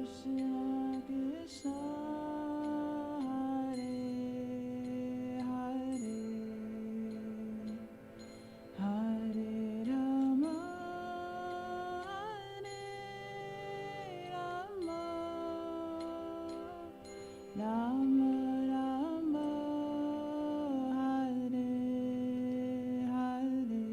Krishna Krishna Hare Hare Hare Rama Hare Rama Rama Rama Hare Hare.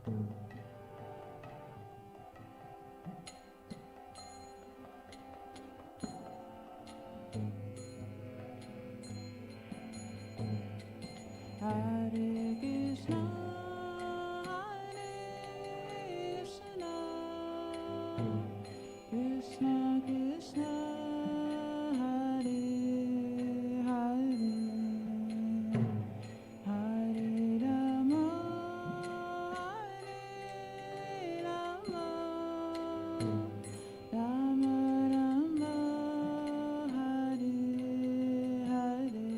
Hare Krishna, Krishna Krishna, Hare Hare, Hare Rama, Hare Rama, Rama Rama, Hare Hare.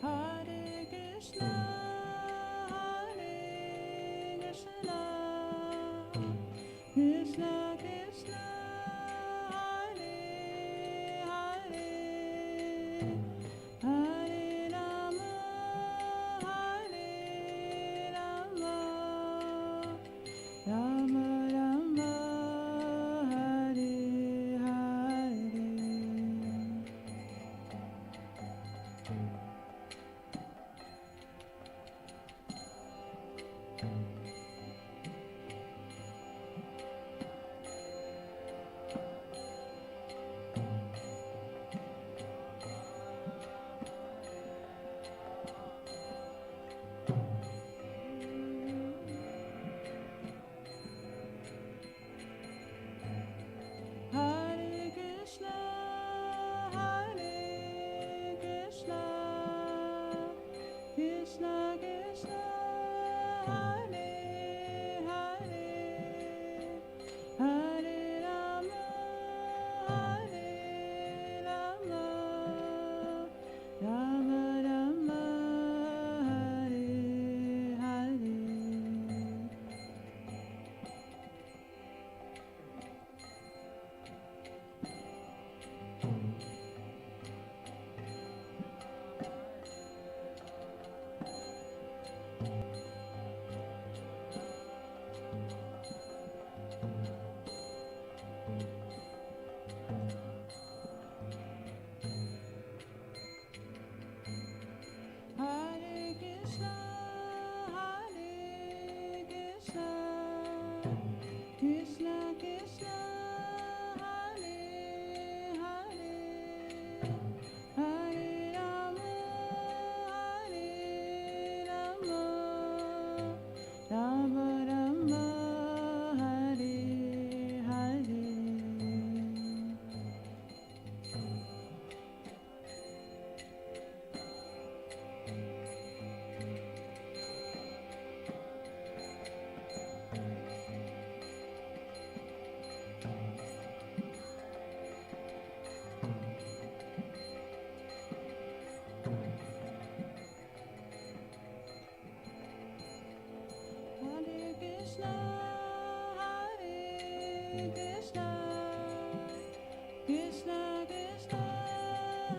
Hare Krishna, Hare Krishna, Krishna Krishna, Hare Hare, Hare Rama, Hare Rama, Rama Rama, Hare Hare. Hare Krishna, Hare Krishna, Krishna Krishna, Hare Hare, Hare Rama, Hare Rama, Rama Rama, Hare Hare. Hare Krishna, Hare Krishna, Krishna Krishna, Hare Hare, Hare Rama, Hare Rama, Rama Rama, Hare Hare. Hare Krishna, Hare Krishna, Krishna Krishna,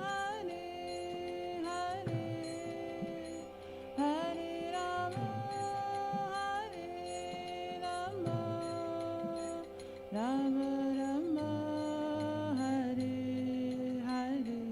Hare Hare, Hare Rama, Hare Rama, Rama Rama, Hare Hare.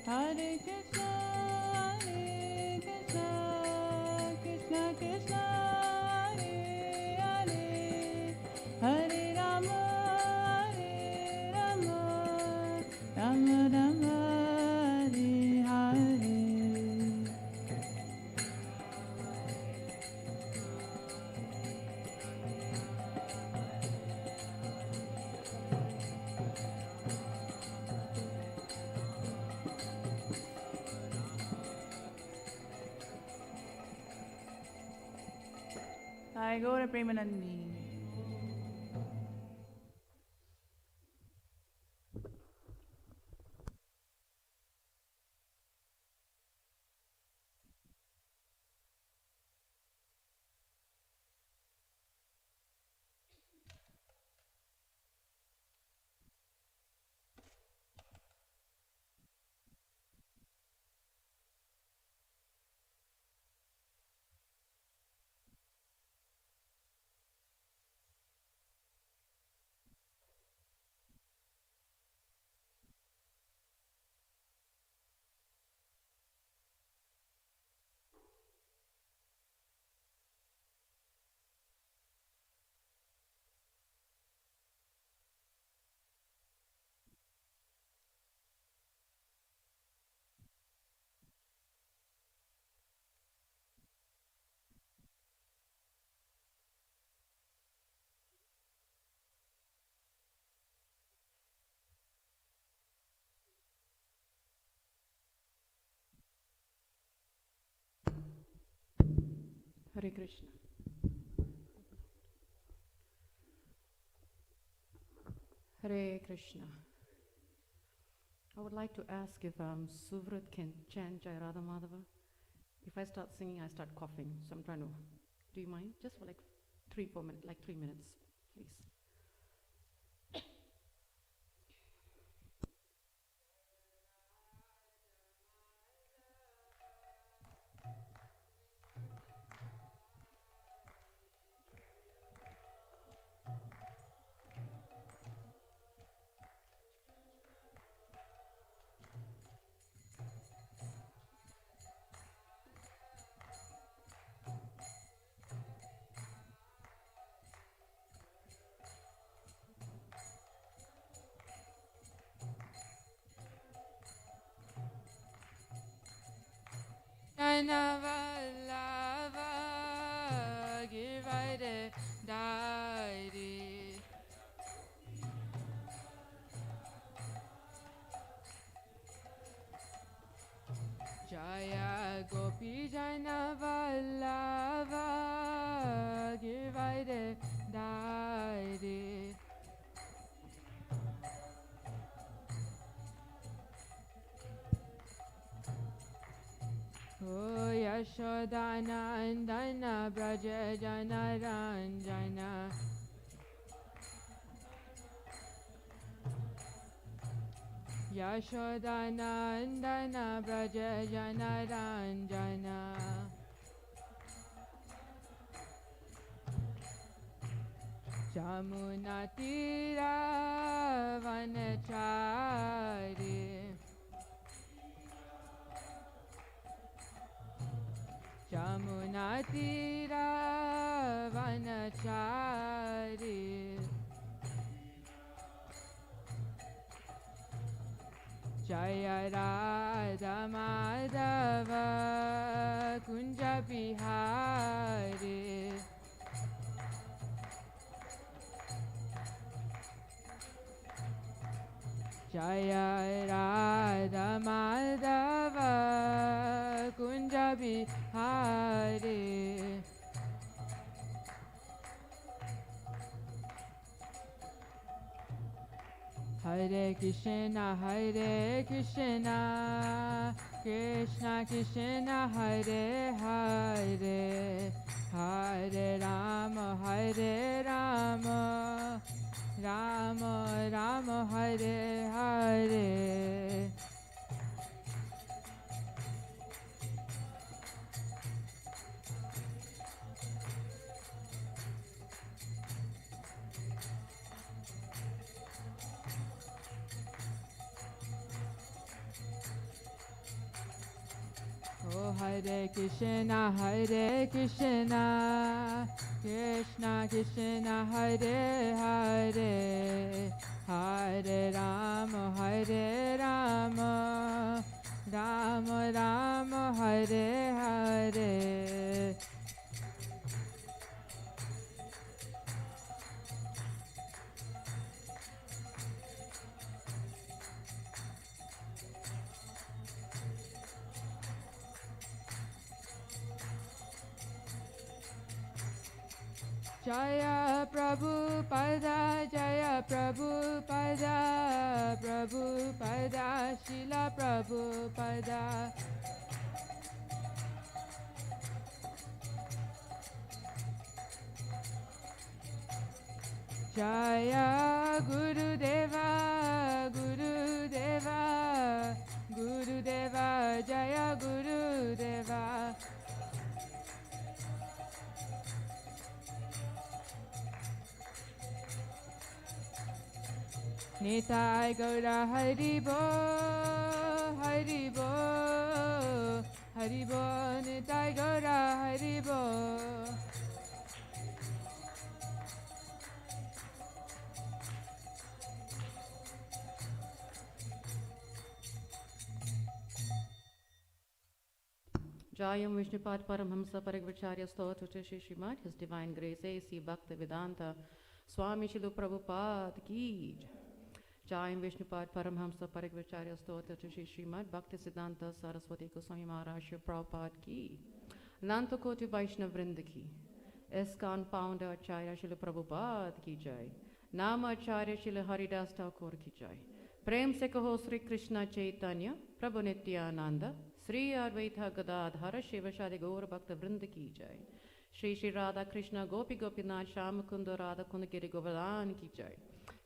Hare Krishna, Krishna Krishna, Hare Hare, Hare Rama, Rama Rama, Hare Hare. I go to Premanandi. Hare Krishna. Hare Krishna. I would like to ask if Suvrat can chant Jai Radha Madhava. If I start singing, I start coughing, so I'm trying to. Do you mind? Just for like 3-4 minutes, like 3 minutes, please. Vallava, Givide, Dairi. Jaya Gopi Jana Vallava, Givide, Dairi. Oh Yashodanandana Braja Jana Ranjana. Yashodanandana Braja Jana Ranjana. Jamuna Tira Vanachari. Jamuna Tira Vanachari. Jaya Radha Madhava Kunja Bihari. Jaya Radha Madhava Kunja Bihari. Hare Krishna, Krishna Krishna, Hare Hare, Hare Rama, Rama Rama, Hare Hare. Hare Krishna, Hare Krishna, Krishna Krishna, Hare Hare, Hare Rama, Hare Rama, Rama Rama, Hare Hare. Jaya Prabhupada, Jaya Prabhupada, Prabhupada, Srila Prabhupada. Jaya Gurudeva, Gurudeva, Gurudeva, Jaya Gurudeva. Nitai Gaura Haribo, Haribo, Haribo, Nitai Gaura Haribo. Jayam Vishnupad Paramhamsa Paragvacharya Stotra Shri Srimad, His Divine Grace A.C. Bhakti Vedanta Swami Shilu Prabhupada Ki Jai. Jayam Vishnupad Paramhamsa Paragvacharya Stotra Shri Srimad Bhakti Siddhanta Saraswati Goswami Maharaj Shri Prabhupada Ki Nanta Koti Vaishnav Vrinda Ki ISKCON Founder Acharya Shilu Prabhupada Ki Jai. Nama Acharya Shilu Haridas Thakur Ki Jai. Prem se kaho Sri Krishna Chaitanya Prabhu Nityananda Sri Advaita Gadadhara Shiva Shadi Gaur Bhakta Vrinda Ki Jai. Shri Shri Radha Krishna Gopi Gopinath Shama Kunda Radha Kundagiri Govardhan Ki Jai.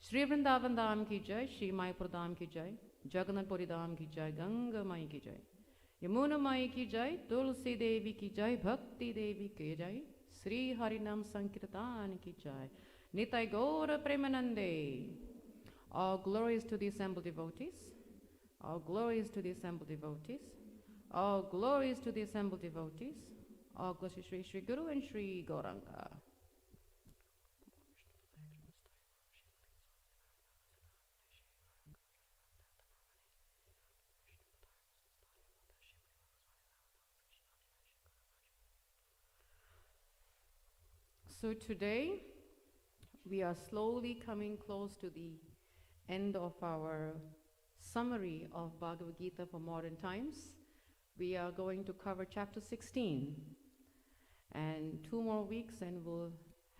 Shri Vrindavan Dham Ki Jai. Shri Mayapur Dham Ki Jai. Jagannath Puri Dham Ki Jai. Ganga Mai Ki Jai. Yamuna Mai Ki Jai. Tulsi Devi Ki Jai. Bhakti Devi Ki Jai. Sri Harinam Sankirtan Ki Jai. Nitai Gaura Premanande. All glories to the assembled devotees. All glories to the assembled devotees. All glories to the assembled devotees. All glories to Shri Shri Guru and Shri Gauranga. So today, we are slowly coming close to the end of our summary of Bhagavad Gita for modern times. We are going to cover chapter 16. And 2 more weeks and we'll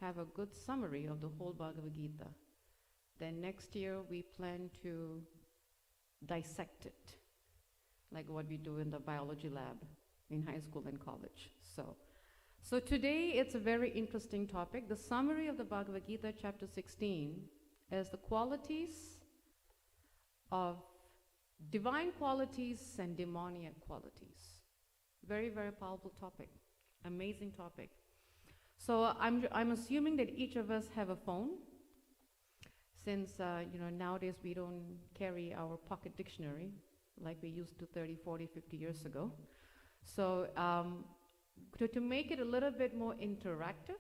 have a good summary of the whole Bhagavad Gita. Then next year we plan to dissect it, like what we do in the biology lab in high school and college. So today it's a very interesting topic. The summary of the Bhagavad Gita chapter 16 is the qualities of divine qualities and demoniac qualities. Very, very powerful topic. Amazing topic. So I'm assuming that each of us have a phone, since nowadays we don't carry our pocket dictionary like we used to 30, 40, 50 years ago. So to make it a little bit more interactive,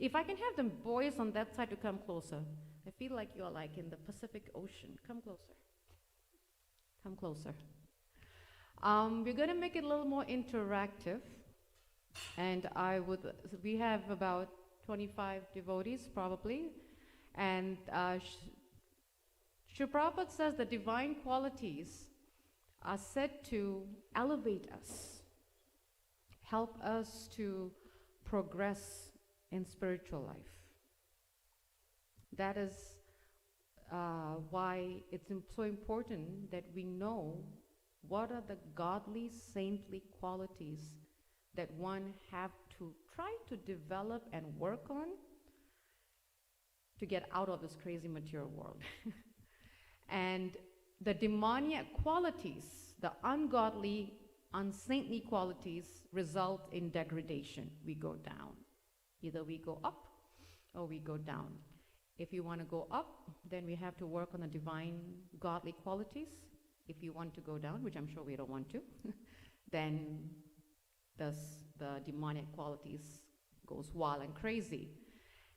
if I can have the boys on that side to come closer. I feel like you're like in the Pacific Ocean. Come closer. Come closer. We're going to make it a little more interactive. And we have about 25 devotees probably. And Srila Prabhupada says the divine qualities are said to elevate us, help us to progress in spiritual life. That is why it's so important that we know what are the godly, saintly qualities that one have to try to develop and work on to get out of this crazy material world. And the demoniac qualities, the ungodly, unsaintly qualities result in degradation. We go down. Either we go up or we go down. If you want to go up, then we have to work on the divine, godly qualities. If you want to go down, which I'm sure we don't want to, then Thus, the demonic qualities goes wild and crazy.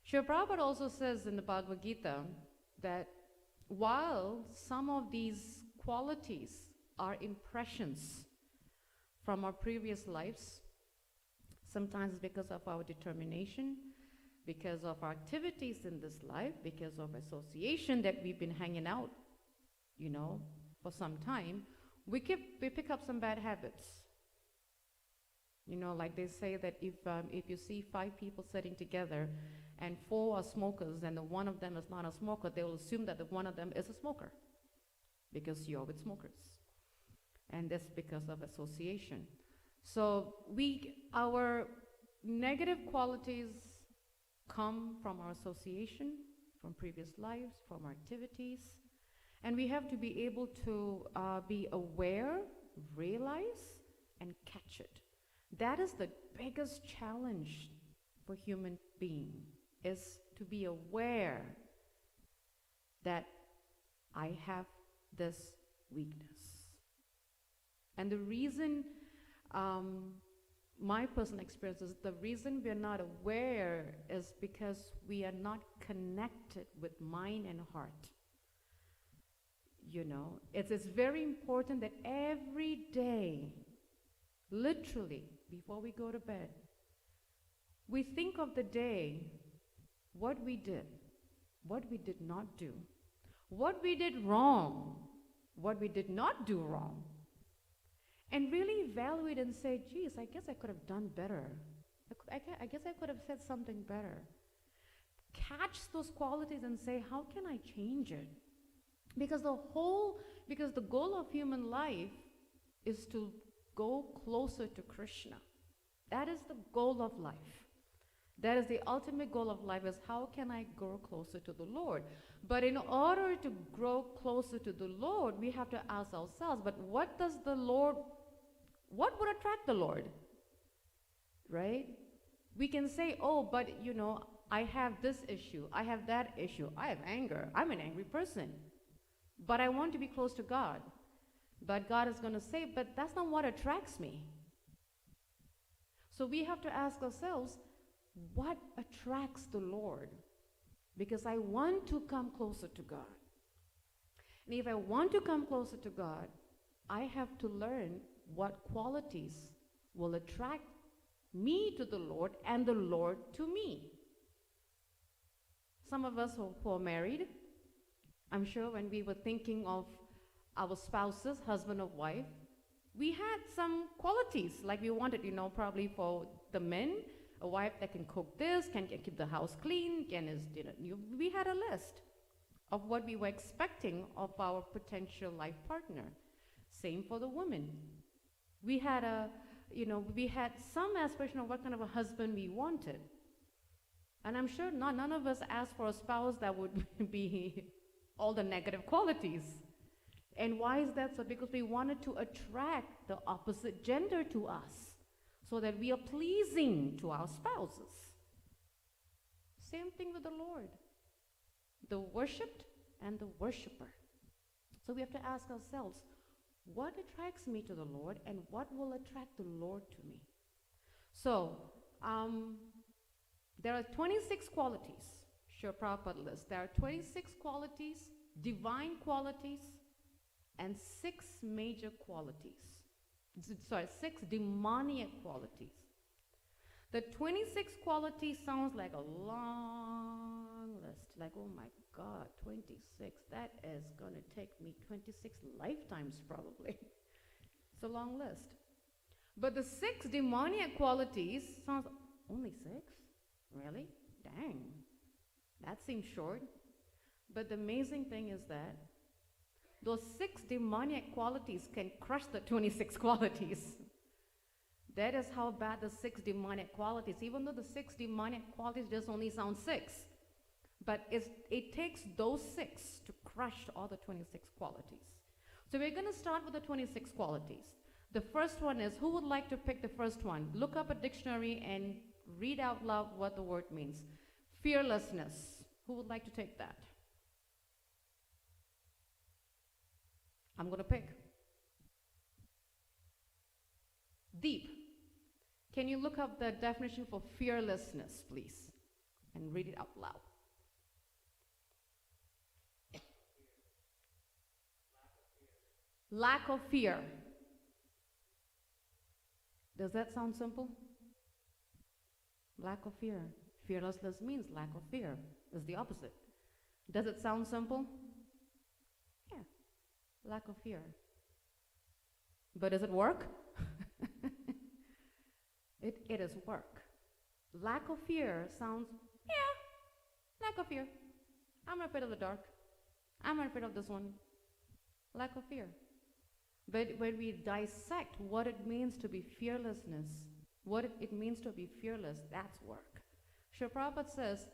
Srila Prabhupada also says in the Bhagavad Gita that while some of these qualities are impressions from our previous lives, sometimes because of our determination, because of our activities in this life, because of association that we've been hanging out, for some time, we pick up some bad habits. Like they say that if you see 5 people sitting together and 4 are smokers and the one of them is not a smoker, they will assume that the one of them is a smoker because you're with smokers. And that's because of association. So our negative qualities come from our association, from previous lives, from our activities. And we have to be able to be aware, realize, and catch it. That is the biggest challenge for human being, is to be aware that I have this weakness. And the reason, my personal experience is the reason we're not aware is because we are not connected with mind and heart. It's very important that every day, literally, before we go to bed, we think of the day, what we did not do, what we did wrong, what we did not do wrong, and really evaluate and say, geez, I guess I could have done better. I guess I could have said something better. Catch those qualities and say, how can I change it? Because the goal of human life is to go closer to Krishna. That is the goal of life. That is the ultimate goal of life, is how can I grow closer to the Lord? But in order to grow closer to the Lord, we have to ask ourselves, but what would attract the Lord? Right? We can say, oh, but I have this issue, I have that issue, I have anger, I'm an angry person, but I want to be close to God. But God is going to say, but that's not what attracts me. So we have to ask ourselves, what attracts the Lord? Because I want to come closer to God. And if I want to come closer to God, I have to learn what qualities will attract me to the Lord and the Lord to me. Some of us who are married, I'm sure when we were thinking of our spouses, husband or wife, we had some qualities like we wanted, probably for the men, a wife that can cook this, can keep the house clean, we had a list of what we were expecting of our potential life partner. Same for the women. We had some aspiration of what kind of a husband we wanted. And I'm sure none of us asked for a spouse that would be all the negative qualities. And why is that so? Because we wanted to attract the opposite gender to us so that we are pleasing to our spouses. Same thing with the Lord. The worshipped and the worshipper. So we have to ask ourselves, what attracts me to the Lord and what will attract the Lord to me? So, there are 26 qualities, Srila Prabhupada lists. There are 26 qualities, divine qualities, and 6 major qualities. 6 demoniac qualities. The 26 qualities sounds like a long list. Like, oh my God, 26. That is going to take me 26 lifetimes probably. It's a long list. But the 6 demoniac qualities sounds, only 6? Really? Dang. That seems short. But the amazing thing is that those 6 demoniac qualities can crush the 26 qualities. That is how bad the 6 demoniac qualities, even though the 6 demoniac qualities just only sound 6. But it takes those 6 to crush all the 26 qualities. So we're going to start with the 26 qualities. The first one is, who would like to pick the first one? Look up a dictionary and read out loud what the word means. Fearlessness. Who would like to take that? I'm going to pick. Deep. Can you look up the definition for fearlessness, please? And read it out loud. Lack of fear. Does that sound simple? Lack of fear. Fearlessness means lack of fear. It's the opposite. Does it sound simple? Yeah. Lack of fear. But does it work? It is work. Lack of fear sounds, yeah, lack of fear. I'm not afraid of the dark. I'm not afraid of this one. Lack of fear. But when we dissect what it means to be fearlessness, what it means to be fearless, that's work. Srila Prabhupada says,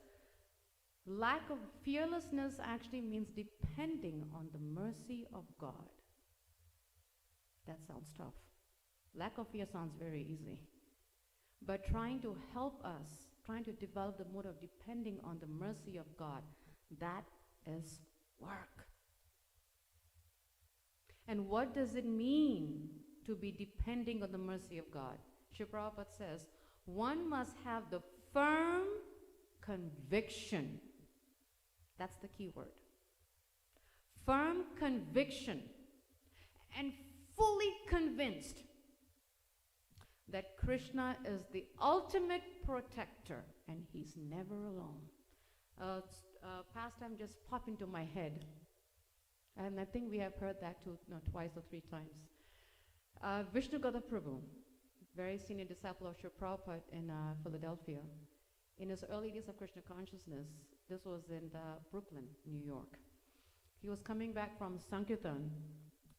lack of fearlessness actually means depending on the mercy of God. That sounds tough. Lack of fear sounds very easy. But trying to help us, trying to develop the mode of depending on the mercy of God, that is work. And what does it mean to be depending on the mercy of God? Srila Prabhupada says, one must have the firm conviction. That's the key word. Firm conviction and fully convinced that Krishna is the ultimate protector and he's never alone. Pastime just popped into my head. And I think we have heard that too, twice or three times. Vishnu Gada Prabhu, very senior disciple of Srila Prabhupada in Philadelphia. In his early days of Krishna Consciousness, this was in Brooklyn, New York. He was coming back from Sankirtan.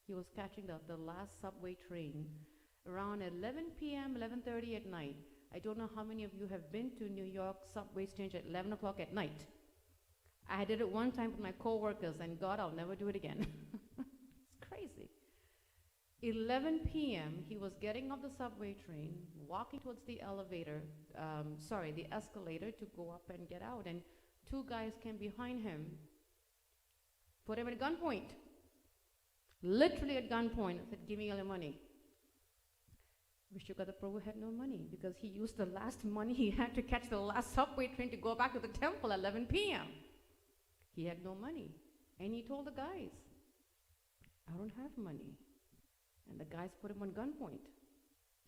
He was catching the last subway train around 11 p.m., 11:30 at night. I don't know how many of you have been to New York subway station at 11 o'clock at night. I did it one time with my co-workers, and God, I'll never do it again. It's crazy. 11 p.m., he was getting off the subway train, walking towards the the escalator to go up and get out, and two guys came behind him, put him at gunpoint, literally at gunpoint, and said, give me all your money. Vishnu Gada Prabhu had no money because he used the last money he had to catch the last subway train to go back to the temple at 11 p.m. He had no money. And he told the guys, I don't have money. And the guys put him on gunpoint.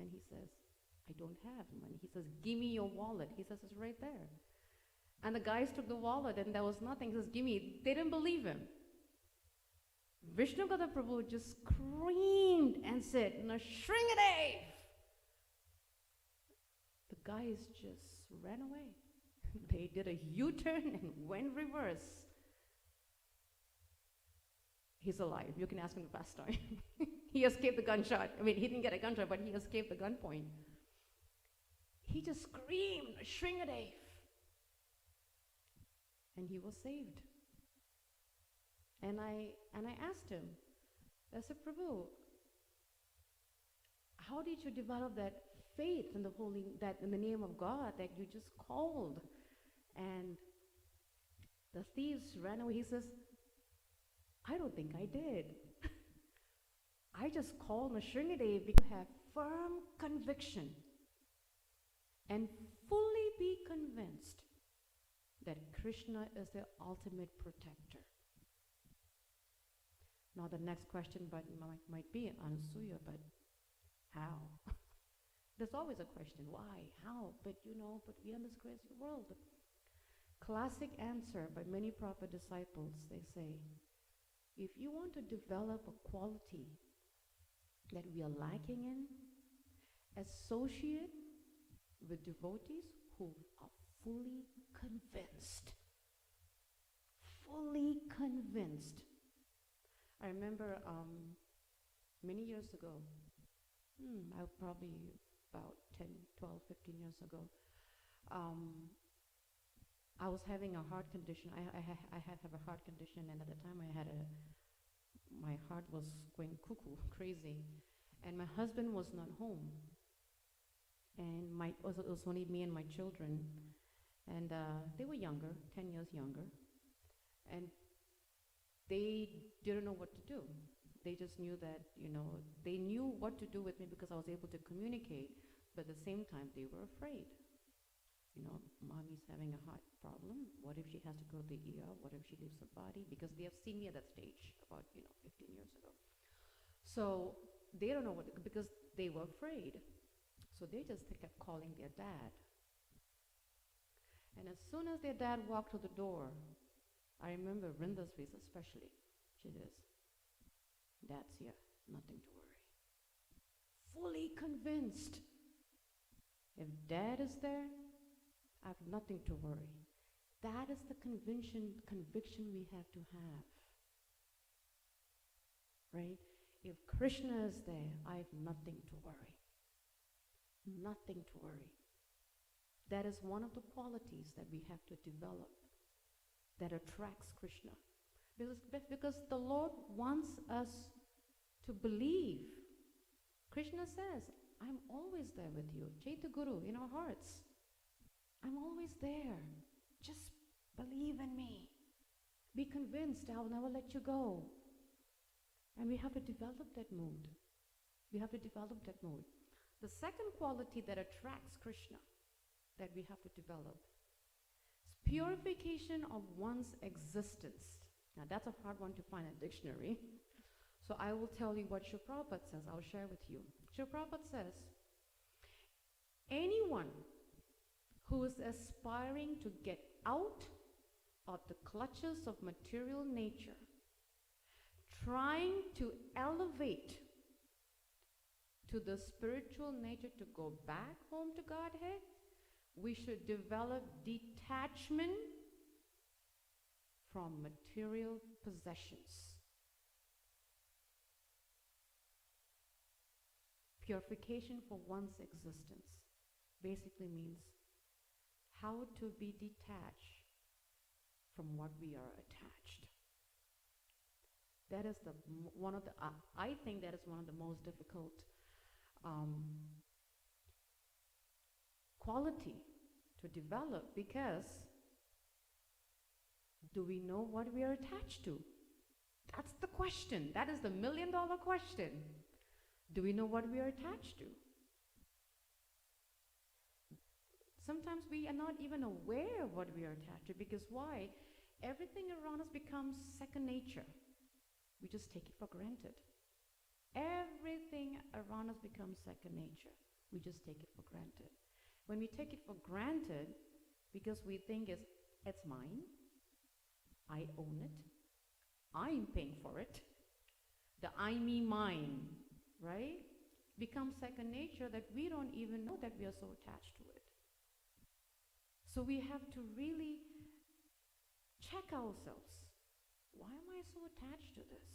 And he says, I don't have money. He says, give me your wallet. He says, it's right there. And the guys took the wallet and there was nothing. He says, give me. They didn't believe him. Vishnu Gada Prabhu just screamed and said, Nashringadev! The guys just ran away. They did a U-turn and went reverse. He's alive. You can ask him the past time. He escaped the gunshot. I mean, he didn't get a gunshot, but he escaped the gunpoint. He just screamed, Shringadev. And he was saved. And I asked him, I said, Prabhu, how did you develop that faith in in the name of God that you just called? And the thieves ran away. He says, I don't think I did. I just called Nashringadev because you have firm conviction and fully be convinced that Krishna is the ultimate protector. Now the next question might be, Anasuya, but how? There's always a question, why, how? But we are in this crazy world. Classic answer by many Prabhupada disciples, they say, if you want to develop a quality that we are lacking in, associate with devotees who are fully convinced. Fully convinced. I remember many years ago, probably about 10, 12, 15 years ago, I was having a heart condition. I have a heart condition, and at the time my heart was going cuckoo, crazy, and my husband was not home, and it was only me and my children, and they were younger, 10 years younger, and they didn't know what to do. They just knew that, they knew what to do with me because I was able to communicate, But at the same time, they were afraid. Mommy's having a heart problem. What if she has to go to the ER? What if she leaves her body? Because they have seen me at that stage about, 15 years ago. So they don't know because they were afraid. So they just kept calling their dad. And as soon as their dad walked to the door, I remember Vrinda's face especially. She says, Dad's here, nothing to worry. Fully convinced. If Dad is there, I have nothing to worry. That is the conviction we have to have. Right? If Krishna is there, I have nothing to worry. Nothing to worry. That is one of the qualities that we have to develop that attracts Krishna. Because the Lord wants us to believe. Krishna says, I'm always there with you. Chaitya Guru in our hearts. I'm always there. Just believe in me. Be convinced I'll never let you go. And we have to develop that mood. We have to develop that mood. The second quality that attracts Krishna that we have to develop is purification of one's existence. Now that's a hard one to find in a dictionary. So I will tell you what Srila Prabhupada says. I'll share with you. Srila Prabhupada says, anyone who is aspiring to get out of the clutches of material nature, trying to elevate to the spiritual nature to go back home to Godhead, we should develop detachment from material possessions. Purification for one's existence basically means how to be detached from what we are attached. That is I think that is one of the most difficult quality to develop, because do we know what we are attached to? That's the question. That is the million-dollar question. Do we know what we are attached to? Sometimes we are not even aware of what we are attached to, because why? Everything around us becomes second nature. We just take it for granted. Everything around us becomes second nature. We just take it for granted. When we take it for granted, because we think it's mine, I own it, I'm paying for it, the I, me, mine, right, becomes second nature, that we don't even know that we are so attached to it. So we have to really check ourselves. Why am I so attached to this?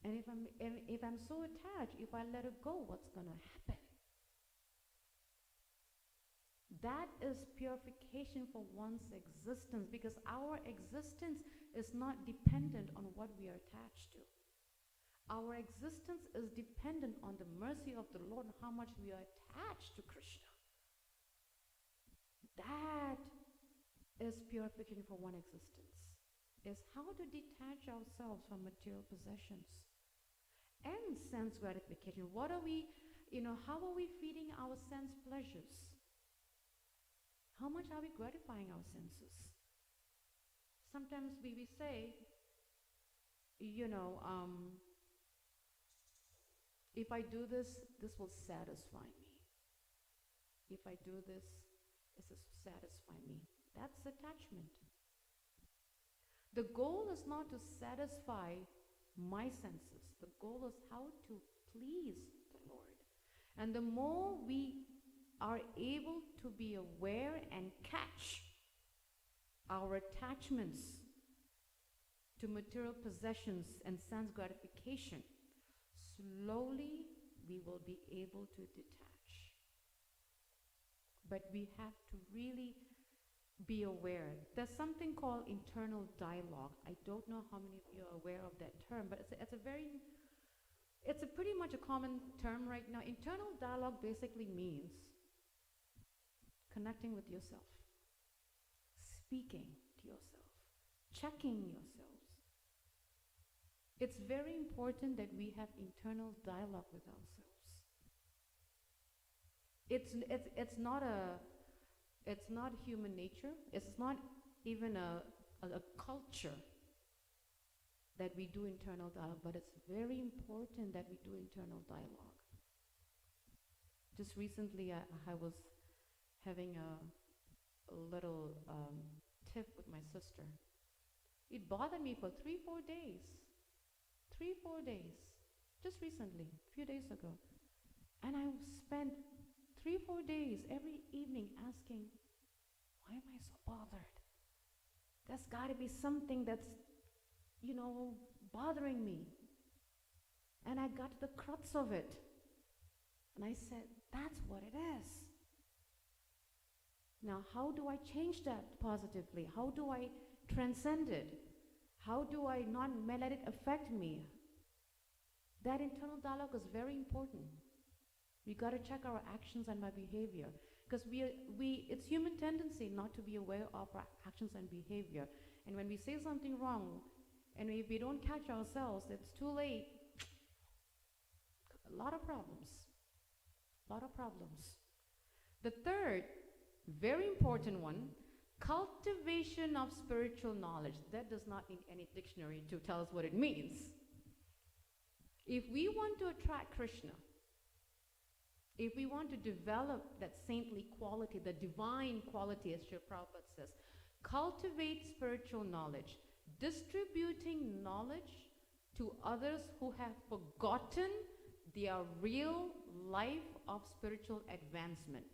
And if I'm so attached, if I let it go, what's going to happen? That is purification for one's existence, because our existence is not dependent on what we are attached to. Our existence is dependent on the mercy of the Lord and how much we are attached to Krishna. That is purification for one existence, is how to detach ourselves from material possessions and sense gratification. What are we, how are we feeding our sense pleasures? How much are we gratifying our senses? Sometimes we say, if I do this, this will satisfy me. If I do this, this will satisfy me. That's attachment. The goal is not to satisfy my senses. The goal is how to please the Lord. And the more we are able to be aware and catch our attachments to material possessions and sense gratification, slowly we will be able to detach. But we have to really be aware. There's something called internal dialogue. I don't know how many of you are aware of that term, but it's a pretty much a common term right now. Internal dialogue basically means connecting with yourself, speaking to yourself, checking yourselves. It's very important that we have internal dialogue with ourselves. It's not human nature. It's not even a culture that we do internal dialogue, but it's very important that we do internal dialogue. Just recently, I was having a little tiff with my sister. It bothered me for 3-4 days. 3-4 days. Just recently, a few days ago. And I spent 3-4 days every evening asking, why am I so bothered? There's got to be something that's, bothering me. And I got to the crux of it. And I said, that's what it is. Now, how do I change that positively? How do I transcend it? How do I not let it affect me? That internal dialogue is very important. We got to check our actions and our behavior, because it's human tendency not to be aware of our actions and behavior. And when we say something wrong, and if we don't catch ourselves, it's too late. A lot of problems. A lot of problems. The third, very important one, cultivation of spiritual knowledge. That does not need any dictionary to tell us what it means. If we want to attract Krishna, if we want to develop that saintly quality, the divine quality, as Srila Prabhupada says, cultivate spiritual knowledge, distributing knowledge to others who have forgotten their real life of spiritual advancement.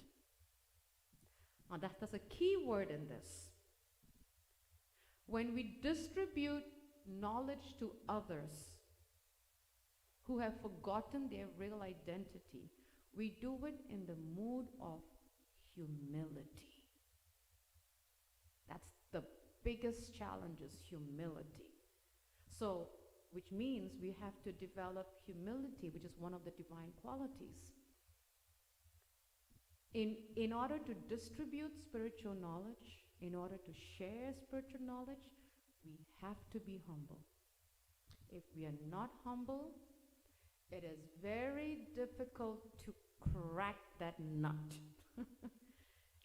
Now that's a key word in this. When we distribute knowledge to others who have forgotten their real identity, we do it in the mood of humility. That's the biggest challenge, is humility. So, which means we have to develop humility, which is one of the divine qualities. In order to distribute spiritual knowledge, in order to share spiritual knowledge, we have to be humble. If we are not humble, it is very difficult to crack that nut.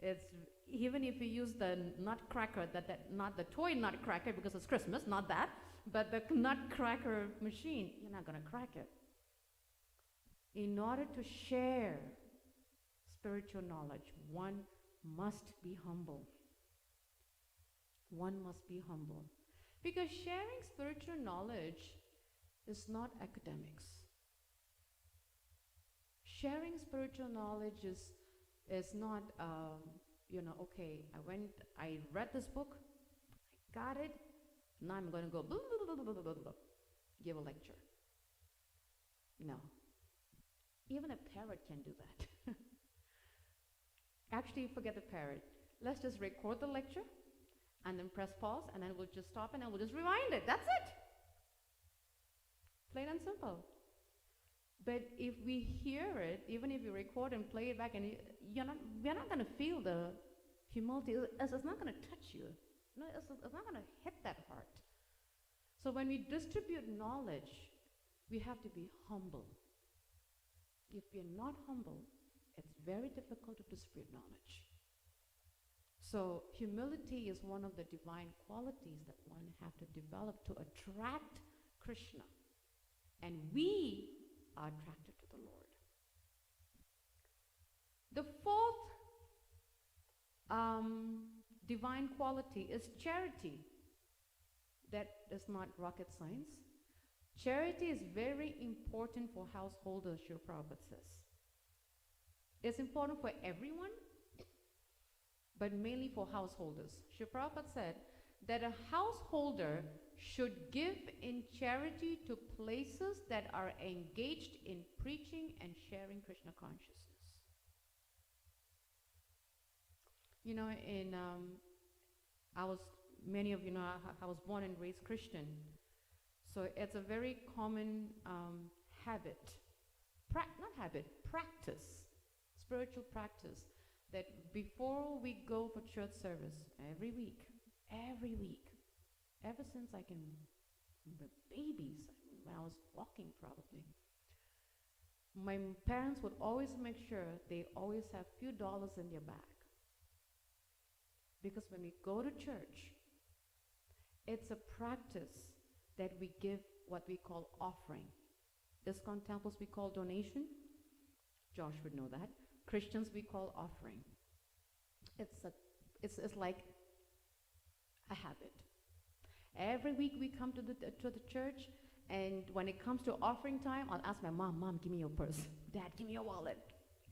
It's even if you use the nutcracker, not the toy nutcracker because it's Christmas, not that, but the nutcracker machine, you're not going to crack it. In order to share spiritual knowledge, one must be humble. One must be humble. Because sharing spiritual knowledge is not academics. Sharing spiritual knowledge is not, okay, I read this book, I got it, now I'm going to go blah, blah, blah, blah, blah, blah, give a lecture. No. Even a parrot can do that. Actually, forget the parrot. Let's just record the lecture and then press pause, and then we'll just stop and then we'll just rewind it. That's it. Plain and simple. But if we hear it, even if you record and play it back, and we're not going to feel the humility. It's not going to touch you. No, it's not going to hit that heart. So when we distribute knowledge, we have to be humble. If we're not humble, it's very difficult to distribute knowledge. So humility is one of the divine qualities that one have to develop to attract Krishna. And we are attracted to the Lord. The fourth divine quality is charity. That is not rocket science. Charity is very important for householders, Srila Prabhupada says. It's important for everyone, but mainly for householders. Srila Prabhupada said that a householder should give in charity to places that are engaged in preaching and sharing Krishna consciousness. Many of you know, I was born and raised Christian. So it's a very common practice, spiritual practice, that before we go for church service, every week, ever since I can remember babies, when I was walking probably, My parents would always make sure they always have few dollars in their bag. Because when we go to church, it's a practice that we give what we call offering. ISKCON temples we call donation. Josh would know that. Christians we call offering. It's like a habit. Every week we come to the church, and when it comes to offering time, I'll ask my mom, give me your purse. Dad, give me your wallet.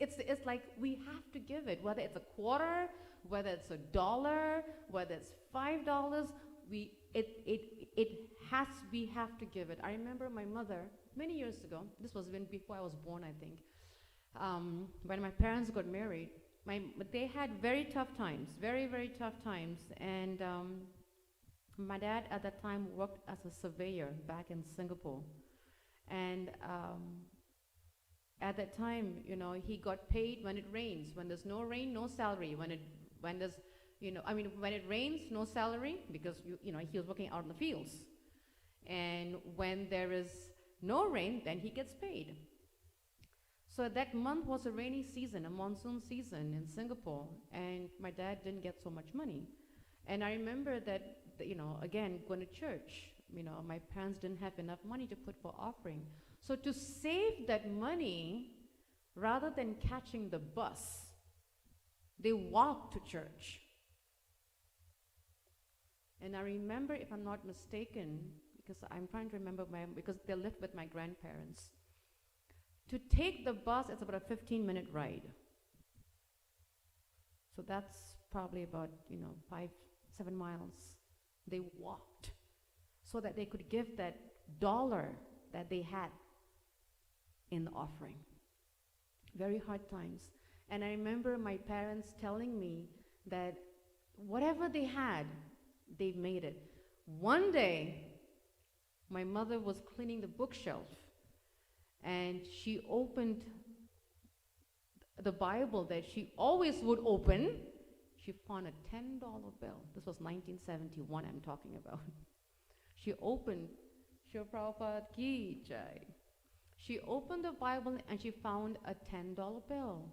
It's like we have to give it, whether it's a quarter, whether it's $1, whether it's $5, we have to give it. I remember my mother, many years ago, this was even before I was born, I think, when my parents got married, they had very tough times, very, very tough times, and my dad at that time worked as a surveyor back in Singapore, and at that time, he got paid when it rains. When there's no rain, no salary. When it rains, no salary, because he was working out in the fields. And when there is no rain, then he gets paid. So that month was a rainy season, a monsoon season in Singapore, and my dad didn't get so much money. And I remember that, again, going to church, my parents didn't have enough money to put for offering. So to save that money, rather than catching the bus, they walked to church. And I remember, if I'm not mistaken, because I'm trying to remember because they lived with my grandparents, to take the bus, it's about a 15-minute ride. So that's probably about, 5-7 miles. They walked so that they could give that $1 that they had in the offering. Very hard times. And I remember my parents telling me that whatever they had, they made it. One day, my mother was cleaning the bookshelf, and she opened the Bible that she always would open. She found a $10 bill. This was 1971 I'm talking about. She opened, Shri Prabhupada Ki Jai. She opened the Bible and she found a $10 bill.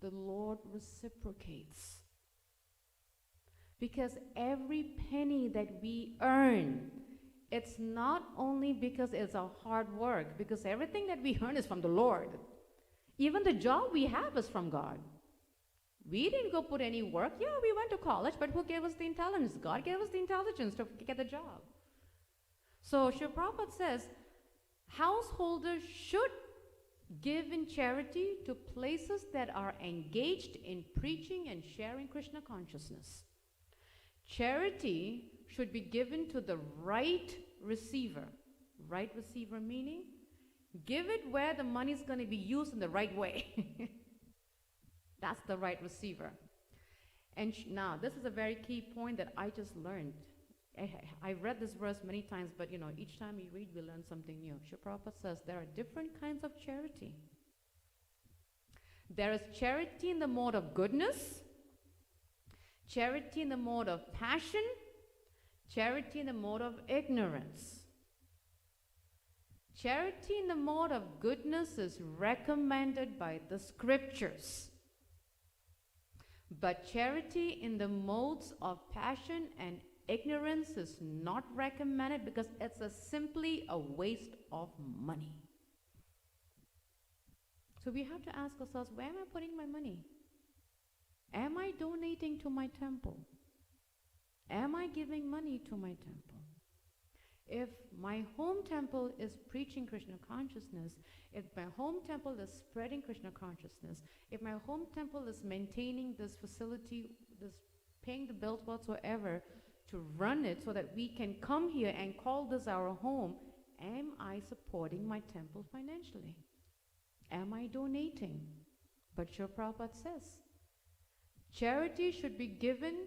The Lord reciprocates. Because every penny that we earn, it's not only because it's our hard work, because everything that we earn is from the Lord. Even the job we have is from God. We didn't go put any work. Yeah, we went to college, but who gave us the intelligence? God gave us the intelligence to get the job. So Srila Prabhupada says, householders should give in charity to places that are engaged in preaching and sharing Krishna consciousness. Charity should be given to the right receiver. Right receiver meaning, give it where the money is going to be used in the right way. That's the right receiver. And now, this is a very key point that I just learned. I've read this verse many times, but each time we read, we learn something new. Srila Prabhupada says there are different kinds of charity. There is charity in the mode of goodness, charity in the mode of passion, charity in the mode of ignorance. Charity in the mode of goodness is recommended by the scriptures. But charity in the modes of passion and ignorance is not recommended because it's simply a waste of money. So we have to ask ourselves, where am I putting my money? Am I donating to my temple? Am I giving money to my temple? If my home temple is preaching Krishna consciousness, if my home temple is spreading Krishna consciousness, if my home temple is maintaining this facility, this paying the bills whatsoever to run it so that we can come here and call this our home, am I supporting my temple financially? Am I donating? But Srila Prabhupada says, charity should be given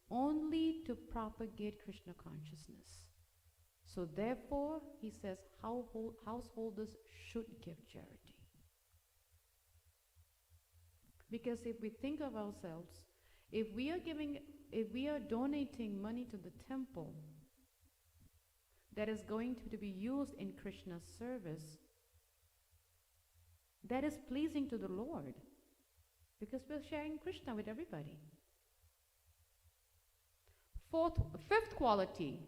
only to propagate Krishna consciousness. So therefore, he says, householders should give charity. Because if we think of ourselves, if we are donating money to the temple that is going to be used in Krishna's service, that is pleasing to the Lord, because we're sharing Krishna with everybody. Fifth quality,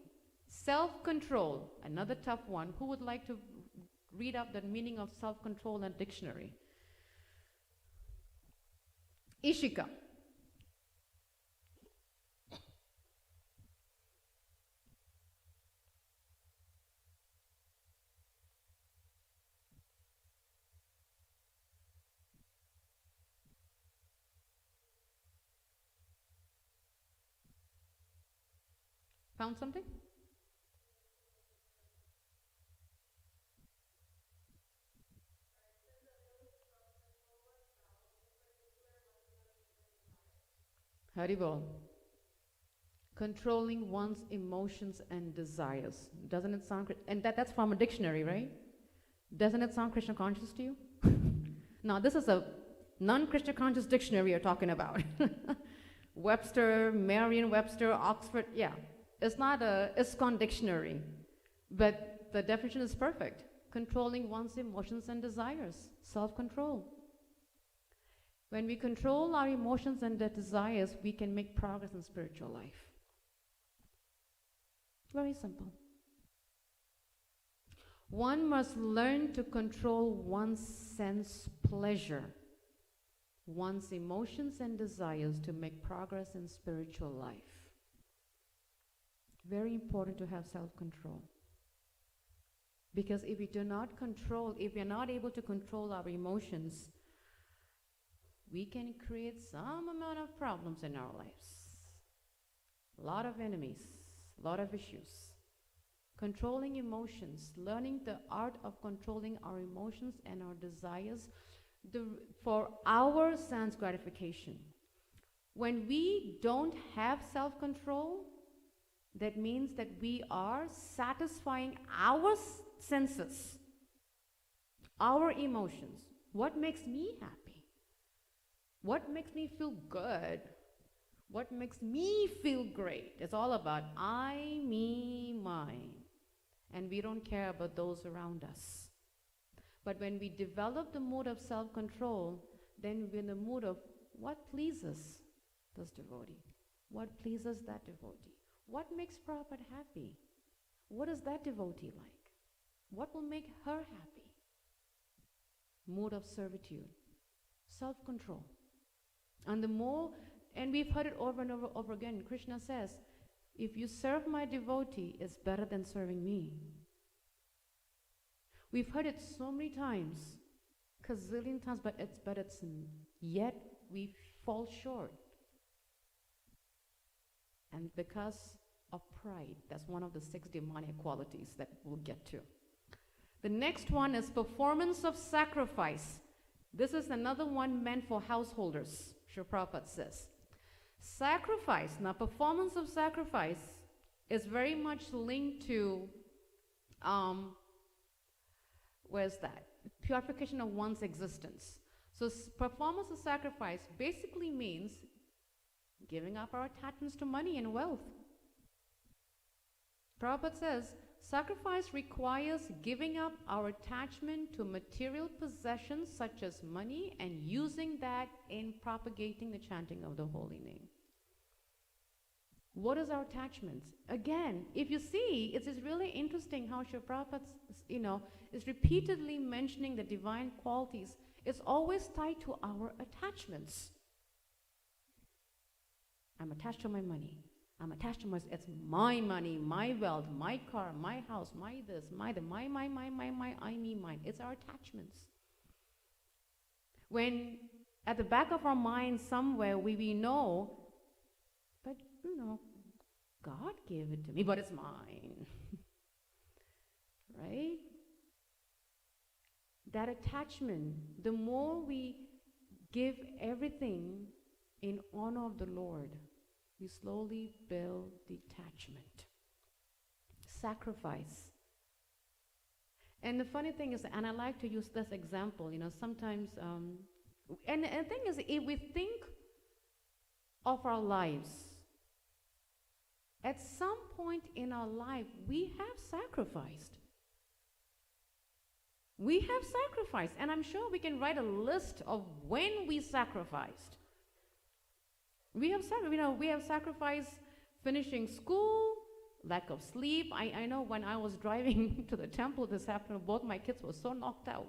self-control. Another tough one. Who would like to read up the meaning of self-control in a dictionary? Ishika. Found something? Haribol. Controlling one's emotions and desires. Doesn't it sound, and that's from a dictionary, right? Doesn't it sound Krishna conscious to you? Now, this is a non-Krishna conscious dictionary you're talking about. Webster, Merriam-Webster, Oxford, yeah. It's not a ISKCON dictionary, but the definition is perfect. Controlling one's emotions and desires, self-control. When we control our emotions and their desires, we can make progress in spiritual life. Very simple. One must learn to control one's sense pleasure, one's emotions and desires to make progress in spiritual life. Very important to have self-control. Because if we do not control, if we are not able to control our emotions, we can create some amount of problems in our lives. A lot of enemies, a lot of issues. Controlling emotions, learning the art of controlling our emotions and our desires for our sense gratification. When we don't have self-control, that means that we are satisfying our senses, our emotions. What makes me happy? What makes me feel good? What makes me feel great? It's all about I, me, mine. And we don't care about those around us. But when we develop the mood of self-control, then we're in the mood of what pleases this devotee? What pleases that devotee? What makes Prabhupada happy? What is that devotee like? What will make her happy? Mood of servitude, self-control. And the more, and we've heard it over and over again, Krishna says, if you serve my devotee, it's better than serving me. We've heard it so many times, gazillion times, but yet we fall short. And because of pride, that's one of the 6 demonic qualities that we'll get to. The next one is performance of sacrifice. This is another one meant for householders, Srila Prabhupada says. Sacrifice, now performance of sacrifice is very much linked to, where's that? Purification of one's existence. So performance of sacrifice basically means giving up our attachments to money and wealth. Prabhupada says, sacrifice requires giving up our attachment to material possessions such as money and using that in propagating the chanting of the holy name. What is our attachments? Again, if you see, it's really interesting how Srila Prabhupada, is repeatedly mentioning the divine qualities. It's always tied to our attachments. I'm attached to my money. I'm attached to it's my money, my wealth, my car, my house, my this, my that, my, I, me, mine. It's our attachments. When at the back of our mind somewhere we know, but God gave it to me, but it's mine. Right? That attachment, the more we give everything in honor of the Lord, we slowly build detachment. Sacrifice. And the funny thing is, and I like to use this example, sometimes, and the thing is, if we think of our lives, at some point in our life, we have sacrificed. We have sacrificed, and I'm sure we can write a list of when we sacrificed. We have sacrificed finishing school, lack of sleep. I know when I was driving to the temple this afternoon, both my kids were so knocked out.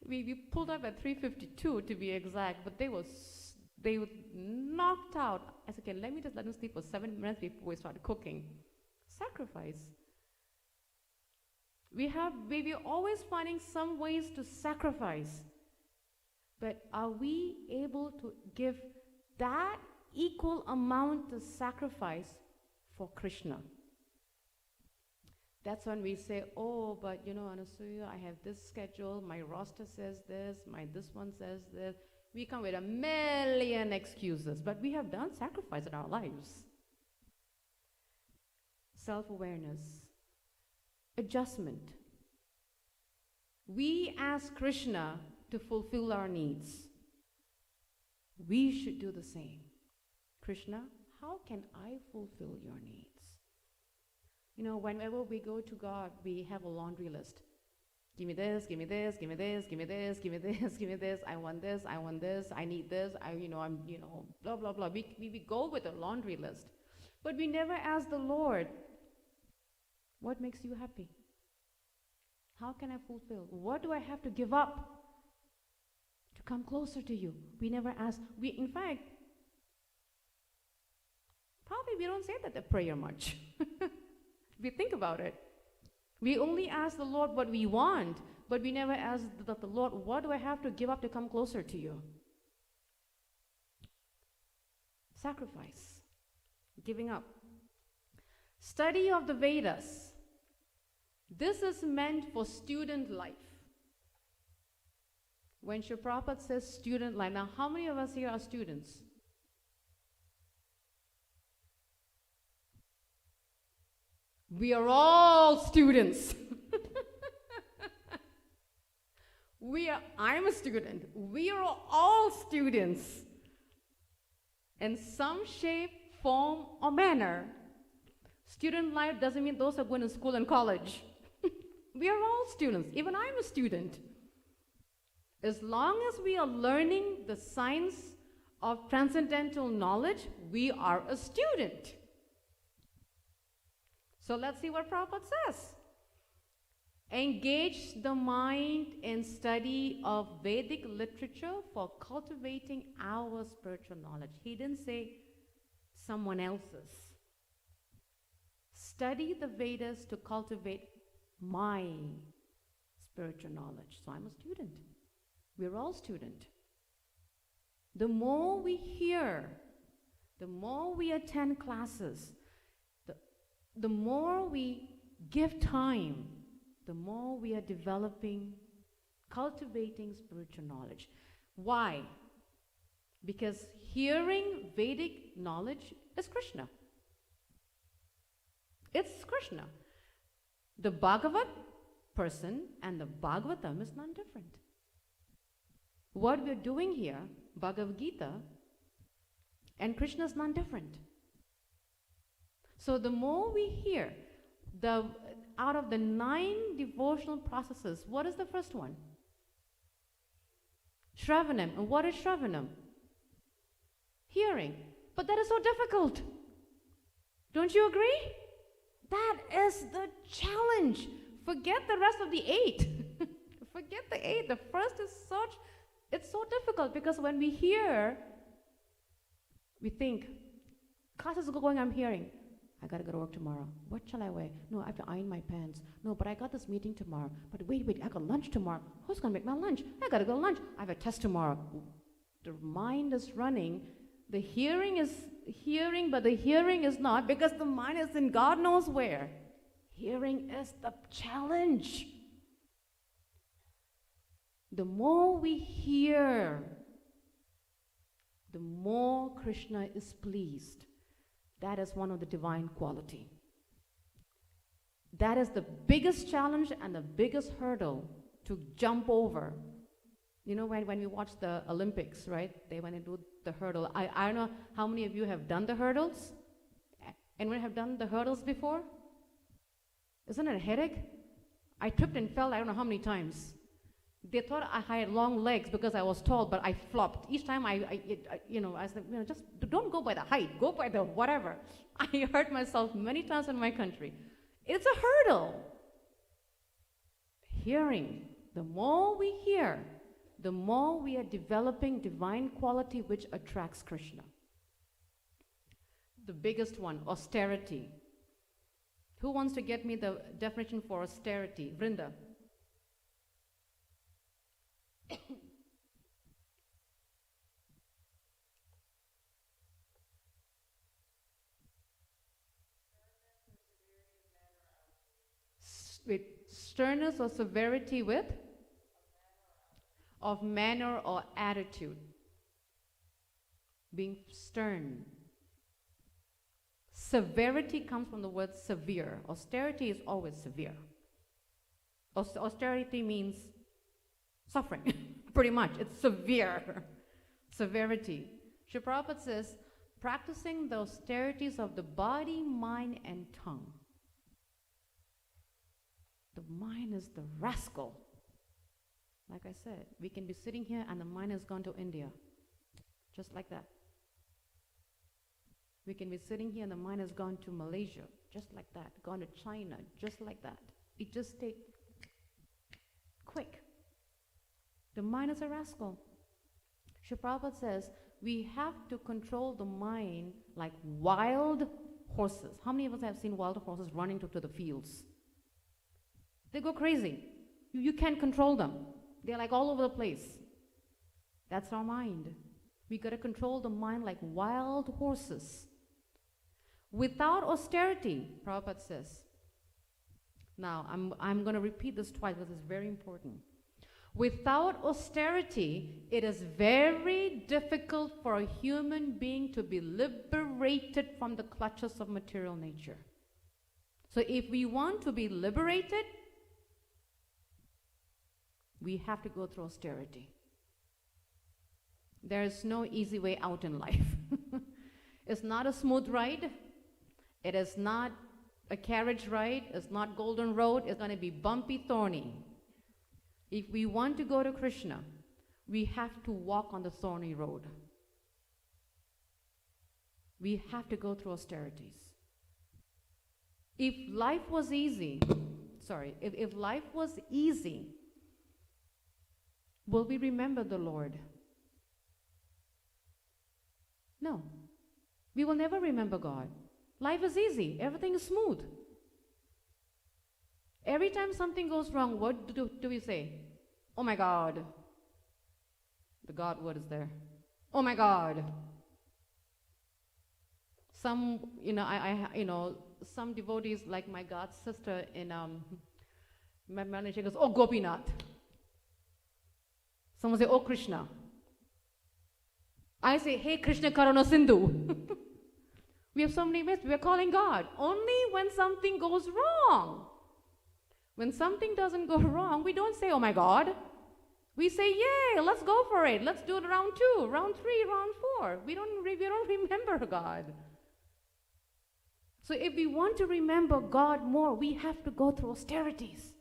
we pulled up at 3:52 to be exact, but they were knocked out. I said, okay, let me just let them sleep for 7 minutes before we started cooking. Sacrifice. We're always finding some ways to sacrifice. But are we able to give that equal amount of sacrifice for Krishna? That's when we say, oh, but Anasuya, I have this schedule, my roster says this, this one says this. We come with a million excuses, but we have done sacrifice in our lives. Self-awareness, adjustment. We ask Krishna to fulfill our needs. We should do the same. Krishna, how can I fulfill your needs? Whenever we go to God, we have a laundry list. Give me this, give me this, give me this, give me this, give me this, give me this. I want this, I need this. I'm blah, blah, blah. We go with a laundry list. But we never ask the Lord, what makes you happy? How can I fulfill? What do I have to give up to come closer to you? We never ask. In fact, probably we don't say that in prayer much. If we think about it. We only ask the Lord what we want, but we never ask the Lord, what do I have to give up to come closer to you? Sacrifice. Giving up. Study of the Vedas. This is meant for student life. When Srila Prabhupada says student life, now how many of us here are students? We are all students. I'm a student. We are all students. In some shape, form, or manner. Student life doesn't mean those who are going to school and college. We are all students. Even I'm a student. As long as we are learning the science of transcendental knowledge, we are a student. So let's see what Prabhupada says. Engage the mind in study of Vedic literature for cultivating our spiritual knowledge. He didn't say someone else's. Study the Vedas to cultivate my spiritual knowledge. So I'm a student. We're all students. The more we hear, the more we attend classes, the more we give time, the more we are developing, cultivating spiritual knowledge. Why? Because hearing Vedic knowledge is Krishna. It's Krishna. The Bhagavad person and the Bhagavatam is none different. What we're doing here, Bhagavad Gita, and Krishna is none different. So the more we hear, out of the 9 devotional processes, what is the first one? Shravanam. And what is Shravanam? Hearing. But that is so difficult. Don't you agree? That is the challenge. Forget the rest of the 8. Forget the 8. The first is it's so difficult because when we hear, we think, classes are going, I'm hearing. I gotta go to work tomorrow. What shall I wear? No, I have to iron my pants. No, but I got this meeting tomorrow. But wait, I got lunch tomorrow. Who's gonna make my lunch? I gotta go to lunch. I have a test tomorrow. The mind is running. The hearing is hearing, but the hearing is not because the mind is in God knows where. Hearing is the challenge. The more we hear, the more Krishna is pleased. That is one of the divine quality. That is the biggest challenge and the biggest hurdle to jump over. When we watch the Olympics, right? When they do the hurdle. I don't know how many of you have done the hurdles? Anyone have done the hurdles before? Isn't it a headache? I tripped and fell I don't know how many times. They thought I had long legs because I was tall, but I flopped. Each time I said, just don't go by the height, go by the whatever. I hurt myself many times in my country. It's a hurdle. Hearing. The more we hear, the more we are developing divine quality which attracts Krishna. The biggest one, austerity. Who wants to get me the definition for austerity? Vrinda. With sternness or severity with? Of manner or attitude. Being stern. Severity comes from the word severe. Austerity is always severe. Austerity means suffering, pretty much. It's severe. Severity. Srila Prabhupada says, practicing the austerities of the body, mind, and tongue. The mind is the rascal. Like I said, we can be sitting here and the mind has gone to India. Just like that. We can be sitting here and the mind has gone to Malaysia. Just like that. Gone to China. Just like that. It just takes quick. The mind is a rascal. Srila Prabhupada says, we have to control the mind like wild horses. How many of us have seen wild horses running to the fields? They go crazy. You can't control them. They're like all over the place. That's our mind. We got to control the mind like wild horses. Without austerity, Prabhupada says. Now, I'm going to repeat this twice because it's very important. Without austerity, it is very difficult for a human being to be liberated from the clutches of material nature. So if we want to be liberated, we have to go through austerity. There is no easy way out in life. It's not a smooth ride. It is not a carriage ride. It's not golden road. It's going to be bumpy, thorny. If we want to go to Krishna, we have to walk on the thorny road. We have to go through austerities. If life was easy, if life was easy, will we remember the Lord? No. We will never remember God. Life is easy. Everything is smooth. Every time something goes wrong, what do we say? Oh my God. The God word is there. Oh my God. Some, some devotees, like my God sister in Malaysia, she goes, oh Gopinath. Someone say, oh Krishna. I say, hey Krishna Karuna Sindhu. We have so many ways. We are calling God. Only when something goes wrong. When something doesn't go wrong, we don't say, oh my God. We say, yay, let's go for it. Let's do it round 2, round 3, round 4. We don't remember God. So if we want to remember God more, we have to go through austerities.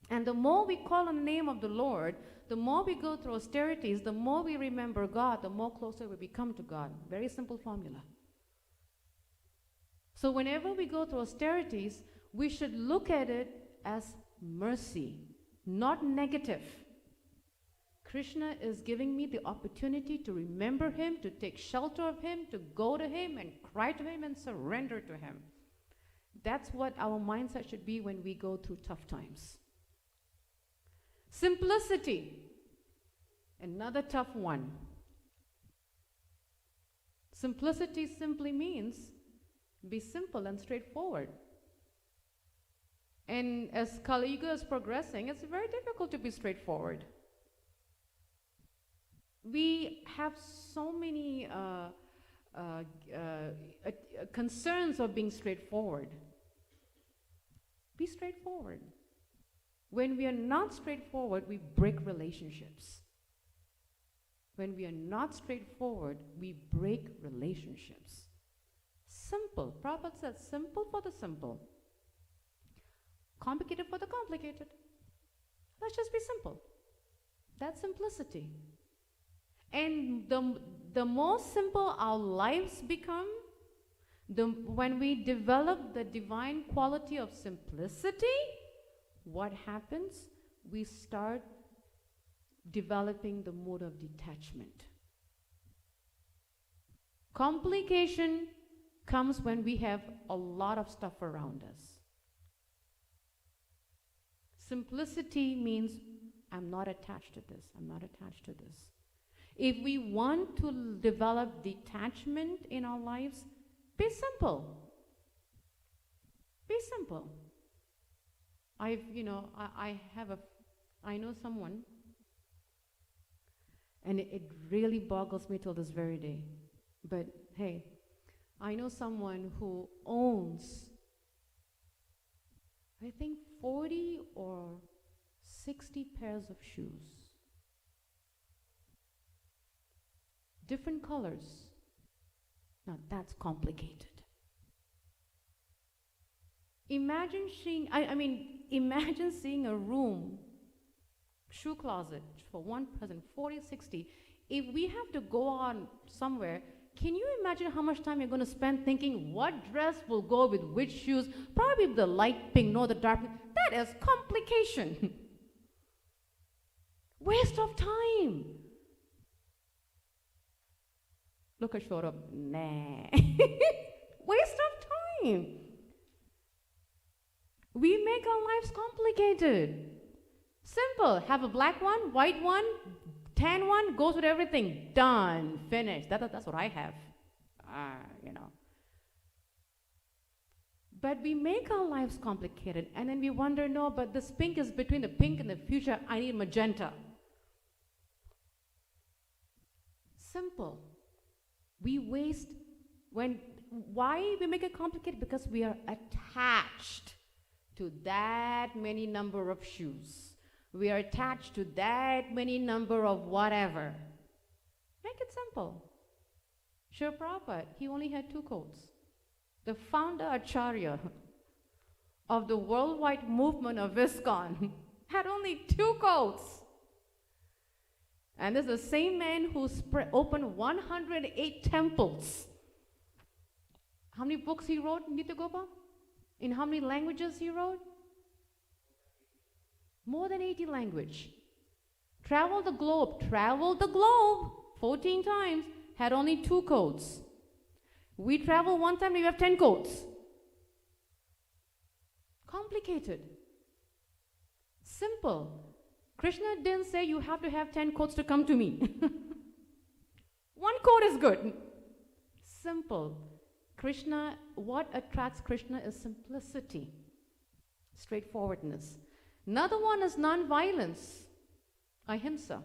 And the more we call on the name of the Lord, the more we go through austerities, the more we remember God, the more closer we become to God. Very simple formula. So whenever we go through austerities, we should look at it as mercy, not negative. Krishna is giving me the opportunity to remember Him, to take shelter of Him, to go to Him and cry to Him and surrender to Him. That's what our mindset should be when we go through tough times. Simplicity, another tough one. Simplicity simply means be simple and straightforward. And as Kali Yuga is progressing, it's very difficult to be straightforward. We have so many concerns of being straightforward. Be straightforward. When we are not straightforward, we break relationships. When we are not straightforward, we break relationships. Simple. Prabhupada said, simple for the simple. complicated for the complicated. Let's just be simple. That's simplicity. And the more simple our lives become, when we develop the divine quality of simplicity, what happens? We start developing the mode of detachment. Complication comes when we have a lot of stuff around us. Simplicity means I'm not attached to this, I'm not attached to this. If we want to develop detachment in our lives, be simple. Be simple. I know someone, and it really boggles me till this very day. But hey, I know someone who owns, I think 40 or 60 pairs of shoes. Different colors. Now that's complicated. Imagine imagine seeing a room, shoe closet for one person, 40, 60. If we have to go on somewhere, can you imagine how much time you're going to spend thinking what dress will go with which shoes? Probably the light pink, no, the dark pink. That is complication. Waste of time. Look at showed up. Nah. Waste of time. We make our lives complicated. Simple. Have a black one, white one, tan one, goes with everything. Done. Finished. That's what I have. But we make our lives complicated, and then we wonder, no, but this pink is between the pink and the fuchsia. I need magenta. Simple. We waste why we make it complicated? Because we are attached to that many number of shoes. We are attached to that many number of whatever. Make it simple. Srila Prabhupada, he only had 2 coats. The founder Acharya of the worldwide movement of ISKCON had only 2 coats. And this is the same man who opened 108 temples. How many books he wrote, Nitya Gopal? In how many languages he wrote? More than 80 languages. Traveled the globe 14 times, had only 2 coats. We travel one time, we have 10 coats. Complicated. Simple. Krishna didn't say you have to have 10 coats to come to me. 1 coat is good. Simple. Krishna, what attracts Krishna is simplicity, straightforwardness. Another one is non-violence, ahimsa.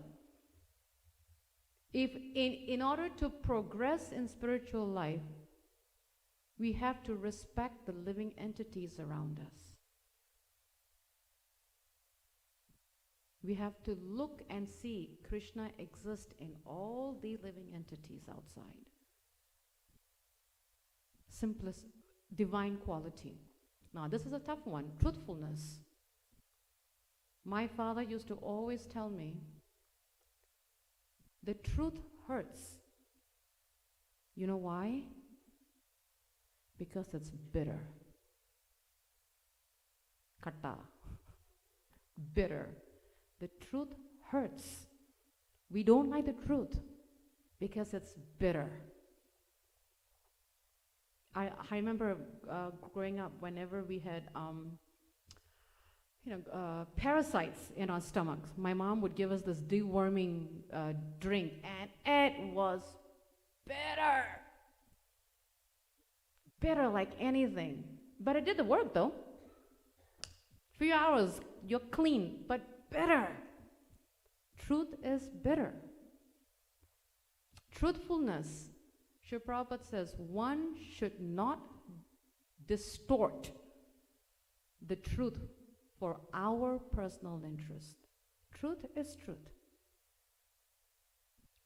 If in order to progress in spiritual life, we have to respect the living entities around us. We have to look and see Krishna exist in all the living entities outside. Simplest, divine quality. Now this is a tough one, truthfulness. My father used to always tell me, the truth hurts. You know why? Because it's bitter. Kata. Bitter. The truth hurts. We don't like the truth because it's bitter. I remember growing up, whenever we had parasites in our stomachs, my mom would give us this deworming drink, and it was bitter. Bitter like anything. But it did the work though. 3 hours, you're clean, but bitter. Truth is bitter. Truthfulness. Srila Prabhupada says one should not distort the truth for our personal interest. Truth is truth.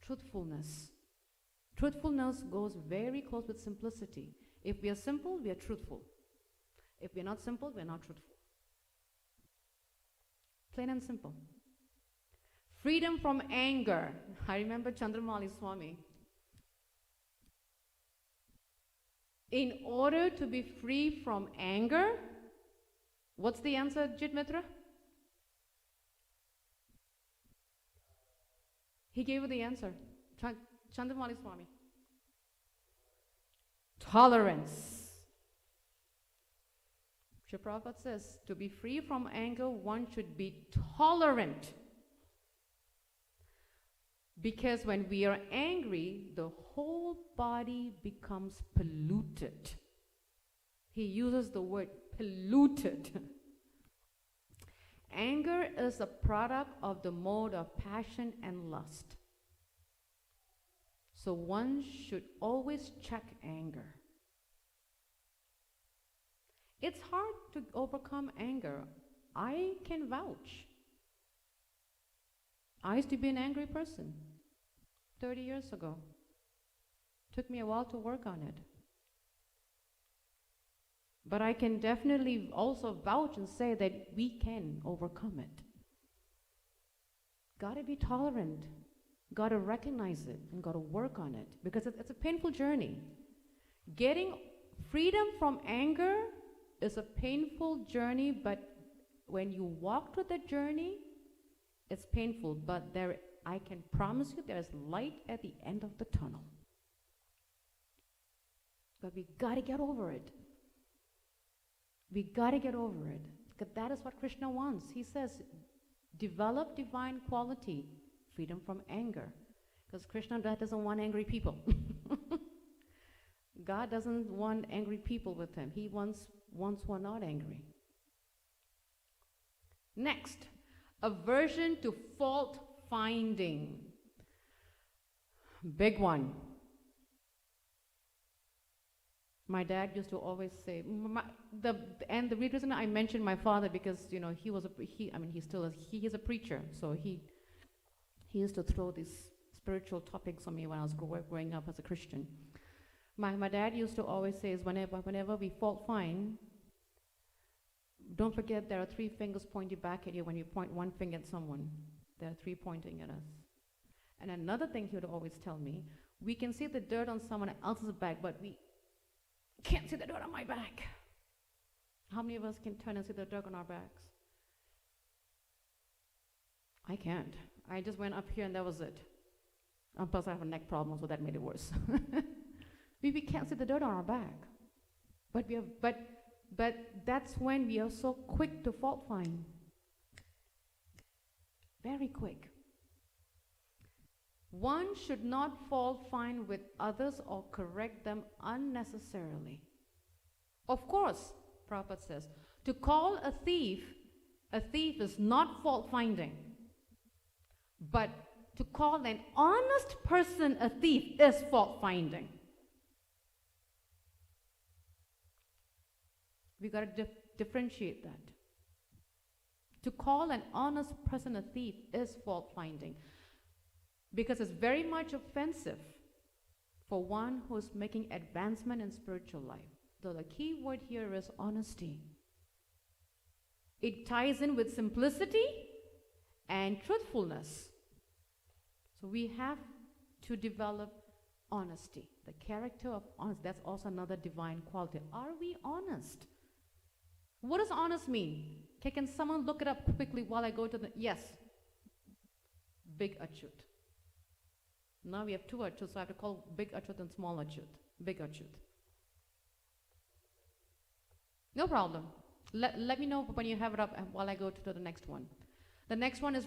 Truthfulness. Truthfulness goes very close with simplicity. If we are simple, we are truthful. If we are not simple, we are not truthful. Plain and simple. Freedom from anger. I remember Chandramali Swami. In order to be free from anger, what's the answer, Jit Mitra? He gave you the answer. Chandramali Swami. Tolerance. Sri Prabhupada says, to be free from anger, one should be tolerant. Because when we are angry, the whole body becomes polluted. He uses the word polluted. Anger is a product of the mode of passion and lust. So one should always check anger. It's hard to overcome anger. I can vouch. I used to be an angry person 30 years ago. Took me a while to work on it. But I can definitely also vouch and say that we can overcome it. Gotta be tolerant. Gotta recognize it and gotta work on it, because it's a painful journey. Getting freedom from anger is a painful journey, but when you walk through the journey, it's painful, but I can promise you there's light at the end of the tunnel. But we gotta get over it. We gotta get over it, because that is what Krishna wants. He says, develop divine quality, freedom from anger. Because Krishna doesn't want angry people. God doesn't want angry people with him. He wants ones who are not angry. Next, aversion to fault finding. Big one. My dad used to always say, and the reason I mentioned my father, because he is a preacher, so he used to throw these spiritual topics on me when I was growing up as a Christian. My dad used to always say is whenever we fault find, don't forget there are 3 fingers pointing back at you. When you point one finger at someone, there are 3 pointing at us. And another thing he would always tell me, we can see the dirt on someone else's back, but we can't see the dirt on my back. How many of us can turn and see the dirt on our backs? I can't. I just went up here and that was it. And plus I have a neck problem, so that made it worse. We can't see the dirt on our back. But that's when we are so quick to fault find. Very quick. One should not fault find with others or correct them unnecessarily. Of course, Prabhupada says, to call a thief is not fault finding. But to call an honest person a thief is fault finding. We got to differentiate that. To call an honest person a thief is fault finding, because it's very much offensive for one who is making advancement in spiritual life. So the key word here is honesty. It ties in with simplicity and truthfulness. So we have to develop honesty, the character of honesty. That's also another divine quality. Are we honest? What does honest mean? Okay, can someone look it up quickly while I go to the... Yes. Big Achut. Now we have 2 Achuts, so I have to call Big Achut and Small Achut. Big Achut. No problem. Let me know when you have it up while I go to the next one. The next one is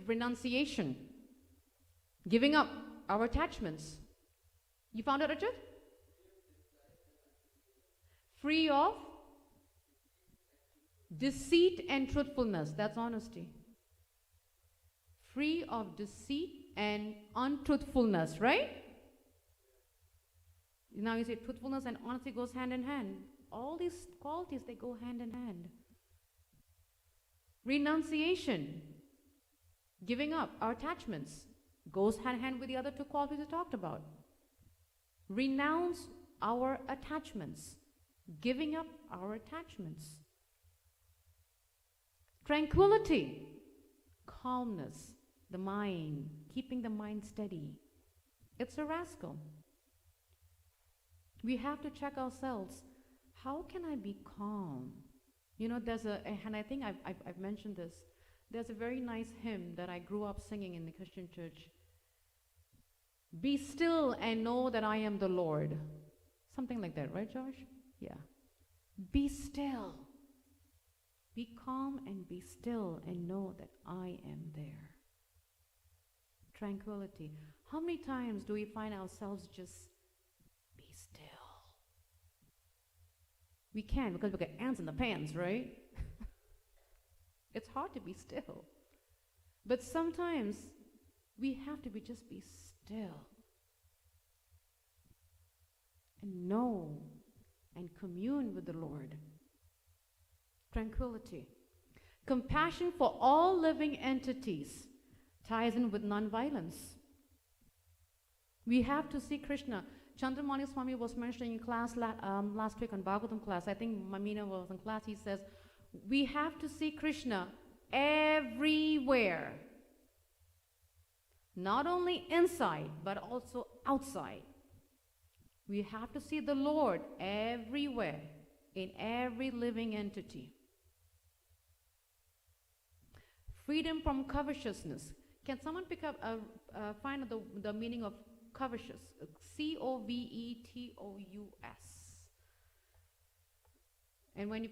renunciation. Giving up our attachments. You found it, Achut? Free of deceit and truthfulness. That's honesty. Free of deceit and untruthfulness, right? Now you say truthfulness and honesty goes hand in hand. All these qualities, they go hand in hand. Renunciation, giving up our attachments, goes hand in hand with the other 2 qualities we talked about. Renounce our attachments, giving up our attachments. Tranquility, calmness, the mind, keeping the mind steady. It's a rascal. We have to check ourselves. How can I be calm? You know, and I think I've mentioned this, there's a very nice hymn that I grew up singing in the Christian church. Be still and know that I am the Lord. Something like that, right, Josh? Yeah. Be still. Be calm and be still and know that I am there. Tranquility. How many times do we find ourselves just be still? We can, because we got ants in the pants, right? It's hard to be still. But sometimes we have to just be still and know and commune with the Lord. Tranquility. Compassion for all living entities ties in with non-violence. We have to see Krishna. Chandramani Swami was mentioning in class last week on Bhagavatam class. I think Mamina was in class. He says, we have to see Krishna everywhere. Not only inside, but also outside. We have to see the Lord everywhere, in every living entity. Freedom from covetousness. Can someone pick up, find the meaning of covetous? C-O-V-E-T-O-U-S. And when you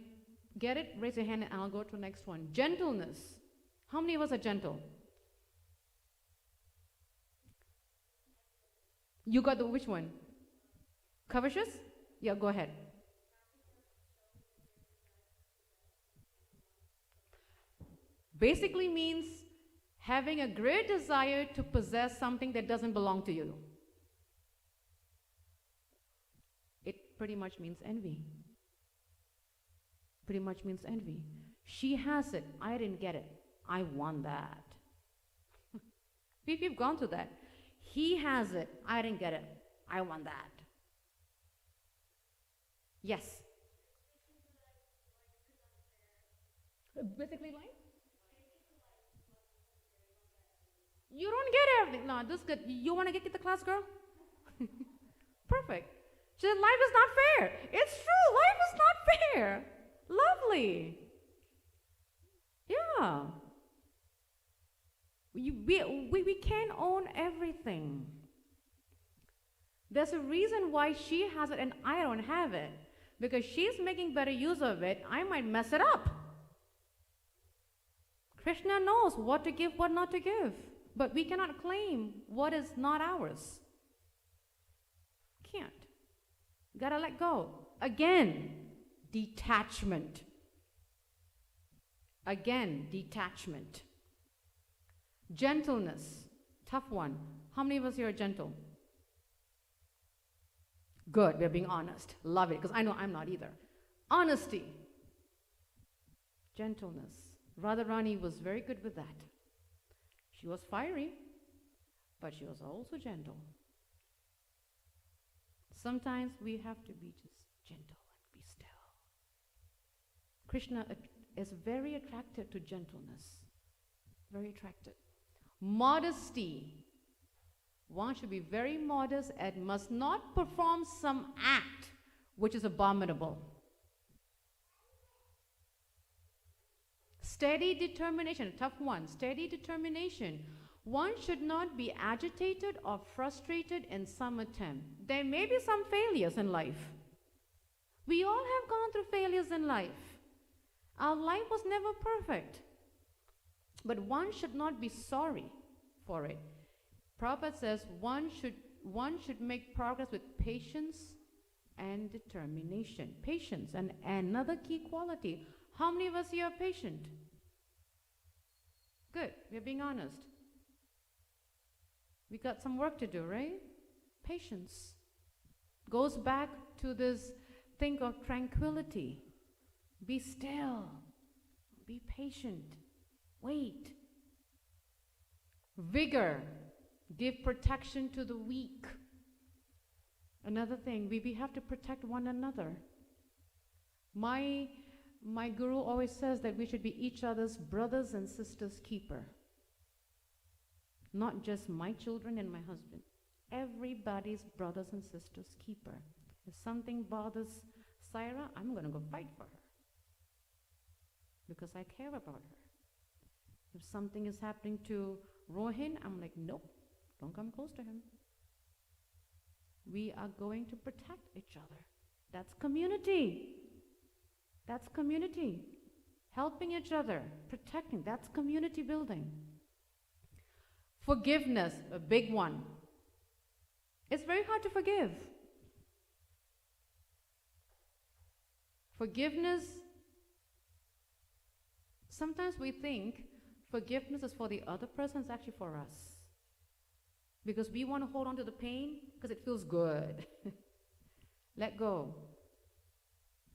get it, raise your hand and I'll go to the next one. Gentleness. How many of us are gentle? You got which one? Covetous? Yeah, go ahead. Basically means having a great desire to possess something that doesn't belong to you. It pretty much means envy. Pretty much means envy. She has it. I didn't get it. I want that. We've gone through that. He has it. I didn't get it. I want that. Yes. Basically like? You don't get everything. No, this is good. You want to get the class, girl? Perfect. Just, life is not fair. It's true. Life is not fair. Lovely. Yeah. We can't own everything. There's a reason why she has it and I don't have it. Because she's making better use of it, I might mess it up. Krishna knows what to give, what not to give. But we cannot claim what is not ours. Can't. Gotta let go. Again, detachment. Again, detachment. Gentleness. Tough one. How many of us here are gentle? Good, we're being honest. Love it, because I know I'm not either. Honesty. Gentleness. Radharani was very good with that. She was fiery, but she was also gentle. Sometimes we have to be just gentle and be still. Krishna is very attracted to gentleness. Very attracted. Modesty. One should be very modest and must not perform some act which is abominable. Steady determination, a tough one. Steady determination. One should not be agitated or frustrated in some attempt. There may be some failures in life. We all have gone through failures in life. Our life was never perfect. But one should not be sorry for it. Prabhupada says one should make progress with patience and determination. Patience, and another key quality. How many of us here are patient? Good, we're being honest. We got some work to do, right? Patience. Goes back to this thing of tranquility. Be still. Be patient. Wait. Vigor. Give protection to the weak. Another thing, we have to protect one another. My guru always says that we should be each other's brothers and sisters' keeper. Not just my children and my husband. Everybody's brothers and sisters' keeper. If something bothers Saira, I'm going to go fight for her because I care about her. If something is happening to Rohin, I'm like, nope, don't come close to him. We are going to protect each other. That's community. That's community. Helping each other, protecting, that's community building. Forgiveness, a big one. It's very hard to forgive. Forgiveness, sometimes we think forgiveness is for the other person, it's actually for us. Because we want to hold on to the pain because it feels good. Let go.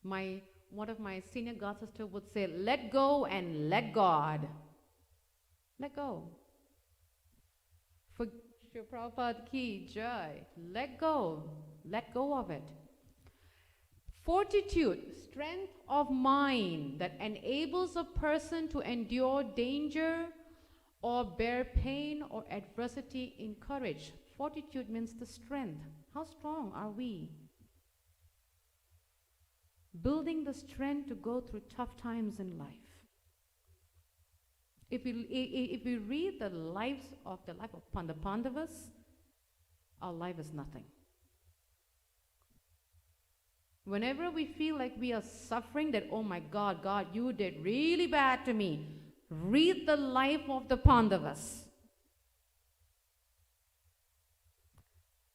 One of my senior god sisters would say, let go and let God. Let go. For Shri Prabhupada ki jai. Let go. Let go of it. Fortitude, strength of mind that enables a person to endure danger or bear pain or adversity in courage. Fortitude means the strength. How strong are we? Building the strength to go through tough times in life. If we read the life of the Pandavas, our life is nothing. Whenever we feel like we are suffering, that, oh my God, God, you did really bad to me, read the life of the Pandavas.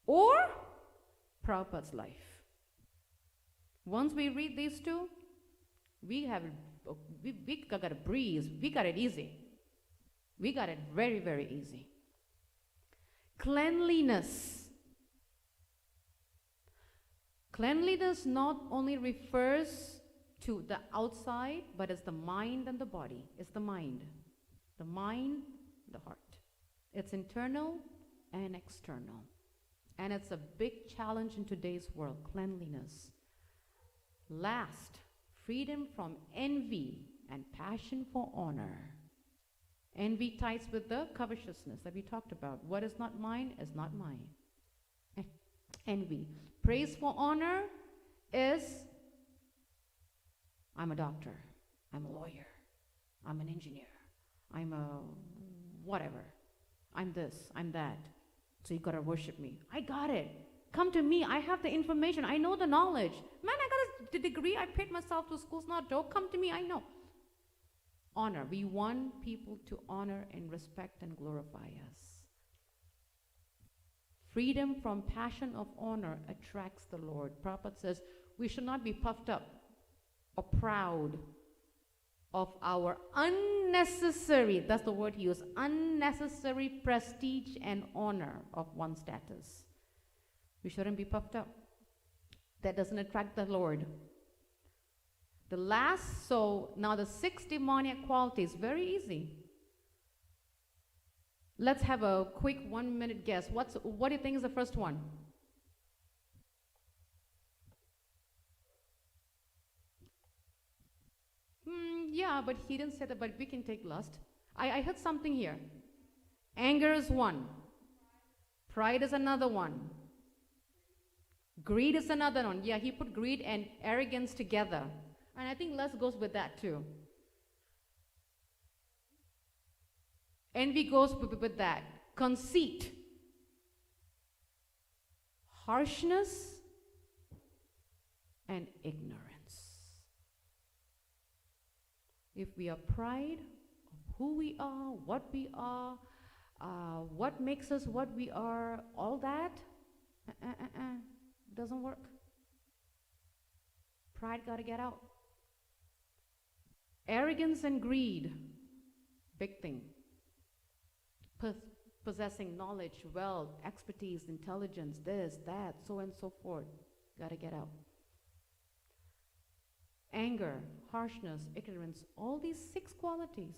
Or Prabhupada's life. Once we read these two, we got a breeze. We got it easy. We got it very, very easy. Cleanliness. Cleanliness not only refers to the outside, but it's the mind and the body. It's the mind, the heart. It's internal and external. And it's a big challenge in today's world, cleanliness. Last, freedom from envy and passion for honor. Envy ties with the covetousness that we talked about. What is not mine is not mine. Envy. Praise for honor is, I'm a doctor, I'm a lawyer, I'm an engineer, I'm a whatever, I'm this, I'm that, so you gotta worship me. I got it. Come to me. I have the information. I know the knowledge. Man, I got a degree. I paid myself to school. It's not a joke. Come to me. I know. Honor. We want people to honor and respect and glorify us. Freedom from passion of honor attracts the Lord. Prabhupada says we should not be puffed up or proud of our unnecessary, that's the word he used, unnecessary prestige and honor of one's status. We shouldn't be puffed up. That doesn't attract the Lord. The last, so now the 6 demoniac qualities, very easy. Let's have a quick 1-minute guess. What do you think is the first one? Yeah, but he didn't say that, but we can take lust. I heard something here. Anger is one. Pride is another one. Greed is another one. Yeah, he put greed and arrogance together. And I think lust goes with that too. Envy goes with that. Conceit. Harshness and ignorance. If we are pride of who we are, what makes us what we are, all that, doesn't work. Pride got to get out. Arrogance and greed, big thing. Possessing knowledge, wealth, expertise, intelligence, this, that, so and so forth, got to get out. Anger, harshness, ignorance, all these 6 qualities.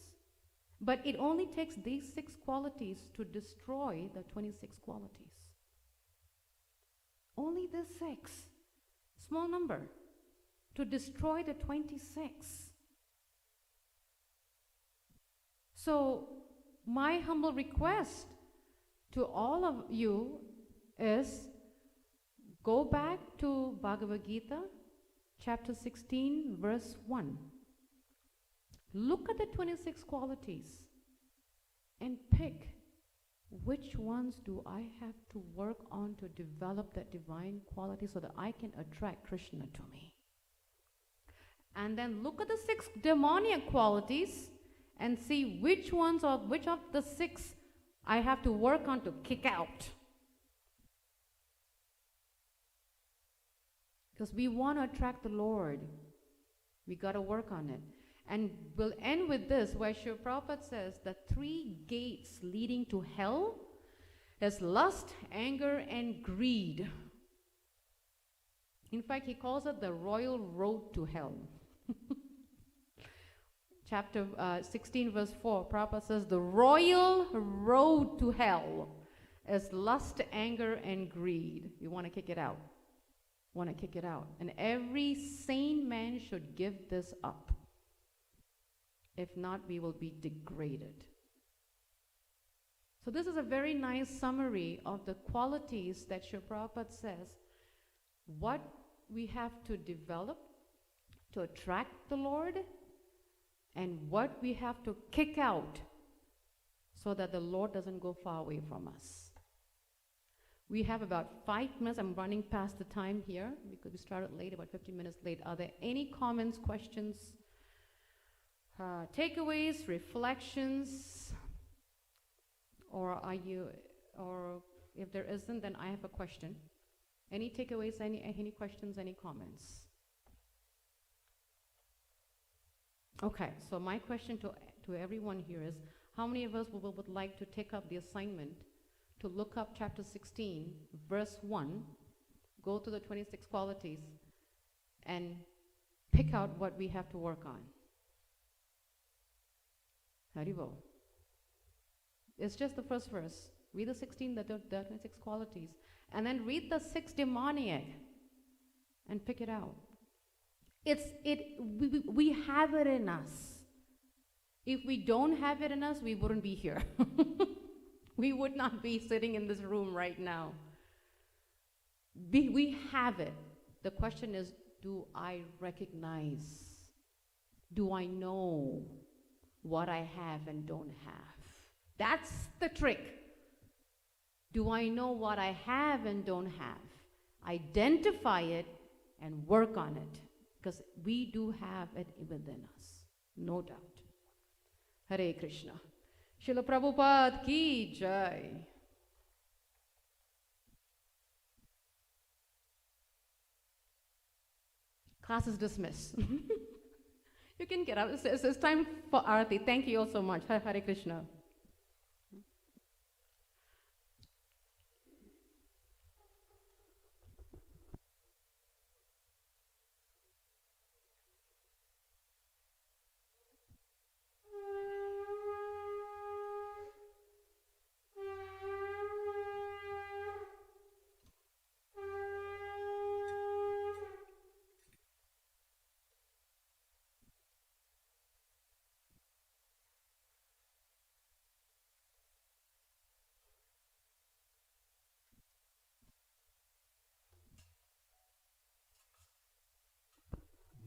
But it only takes these 6 qualities to destroy the 26 qualities. Only the 6, small number, to destroy the 26. So my humble request to all of you is go back to Bhagavad Gita, chapter 16, verse 1. Look at the 26 qualities and pick which ones do I have to work on to develop that divine quality so that I can attract Krishna to me. And then look at the 6 demoniac qualities and see which of the 6 I have to work on to kick out. Because we want to attract the Lord. We got to work on it. And we'll end with this, where Srila Prabhupada says the 3 gates leading to hell is lust, anger, and greed. In fact, he calls it the royal road to hell. Chapter 16, verse 4, Prabhupada says the royal road to hell is lust, anger, and greed. We want to kick it out. Want to kick it out. And every sane man should give this up. If not, we will be degraded. So this is a very nice summary of the qualities that Srila Prabhupada says, what we have to develop to attract the Lord, and what we have to kick out so that the Lord doesn't go far away from us. We have about 5 minutes. I'm running past the time here because we started late, about 15 minutes late. Are there any comments, questions, takeaways, reflections, or if there isn't, then I have a question. Any takeaways, any questions, any comments? Okay, so my question to everyone here is, how many of us would like to take up the assignment to look up chapter 16, verse 1, go to the 26 qualities, and pick out what we have to work on? Haribo. It's just the first verse. Read the 16, the 26 qualities, and then read the 6 demoniac and pick it out. We have it in us. If we don't have it in us, we wouldn't be here. We would not be sitting in this room right now. We have it. The question is, do I recognize? Do I know what I have and don't have? That's the trick. Do I know what I have and don't have? Identify it and work on it. Because we do have it within us, no doubt. Hare Krishna. Srila Prabhupada ki jai. Class is dismissed. You can get out. It's time for Arati. Thank you all so much. Hare Krishna.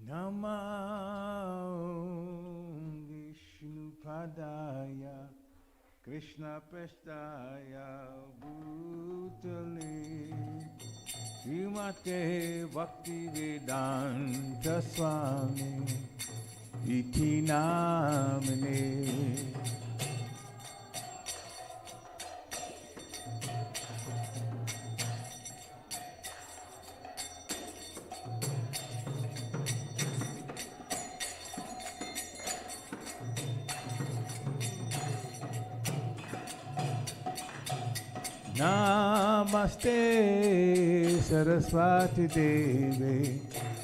Namah Vishnu Padaya Krishna Prasthaya Bhutale Srimate Bhakti Vedanta Swami Iti Namane Namaste Saraswati Deve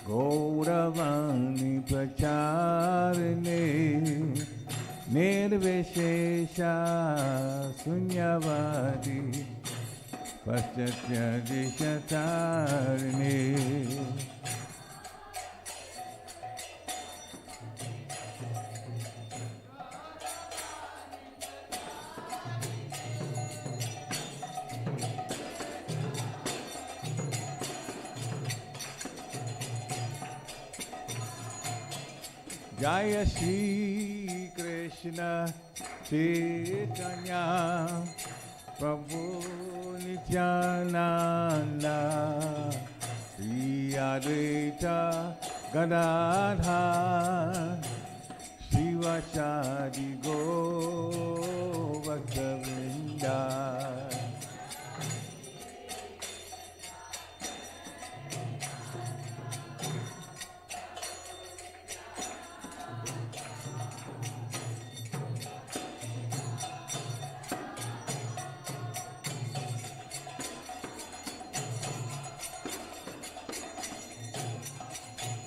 Gauravani Pracharine Nirvishesha Sunyavadi Paschatya Dishatarine Jaya Shri Krishna Chaitanya Prabhu Nityananda Sri Advaita Gadadhar Shivasadi Go Bhaktavinda.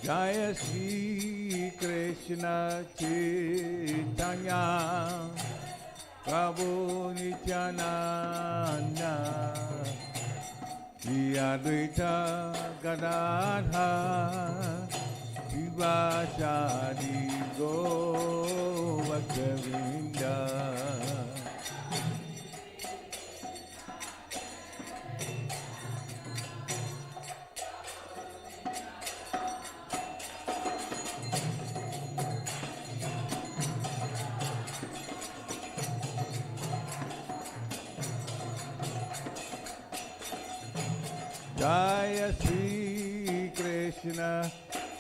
Jaya Shri Krishna Chaitanya Prabhu Nityananda Sri Advaita Gadadhar Shivasadi Go Bhaktavinda. Jaya Shri Krishna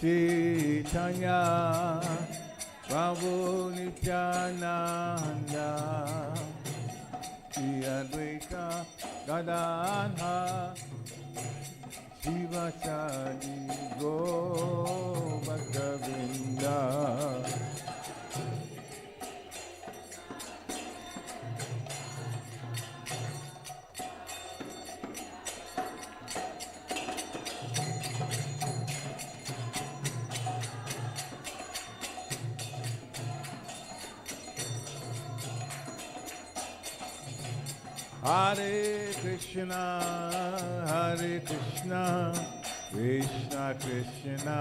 Chaitanya Prabhu Nityananda Sri Advaita Gadadhar Shivasadi Go Bhaktavinda. Hare Krishna, Krishna Krishna,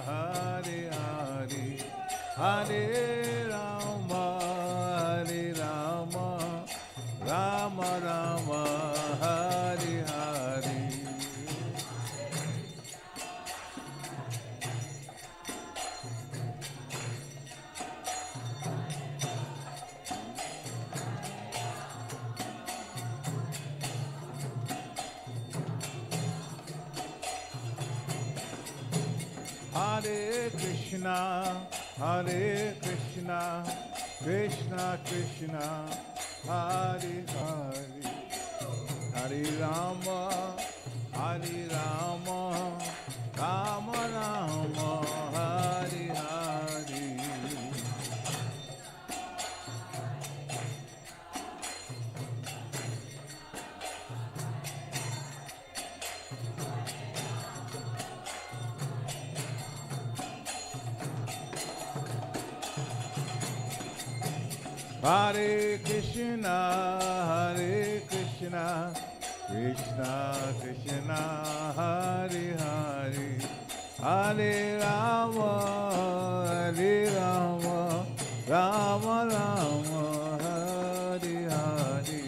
Hare Hare, Hare Rama, Rama Rama, Hare Hare. Hare Krishna, Krishna Krishna, Hare Hare, Hare Rama, Rama Rama, Hare Hare. Hare Krishna, Krishna Krishna, Hare Hare, Hare Rama, Rama Rama, Hare Hare.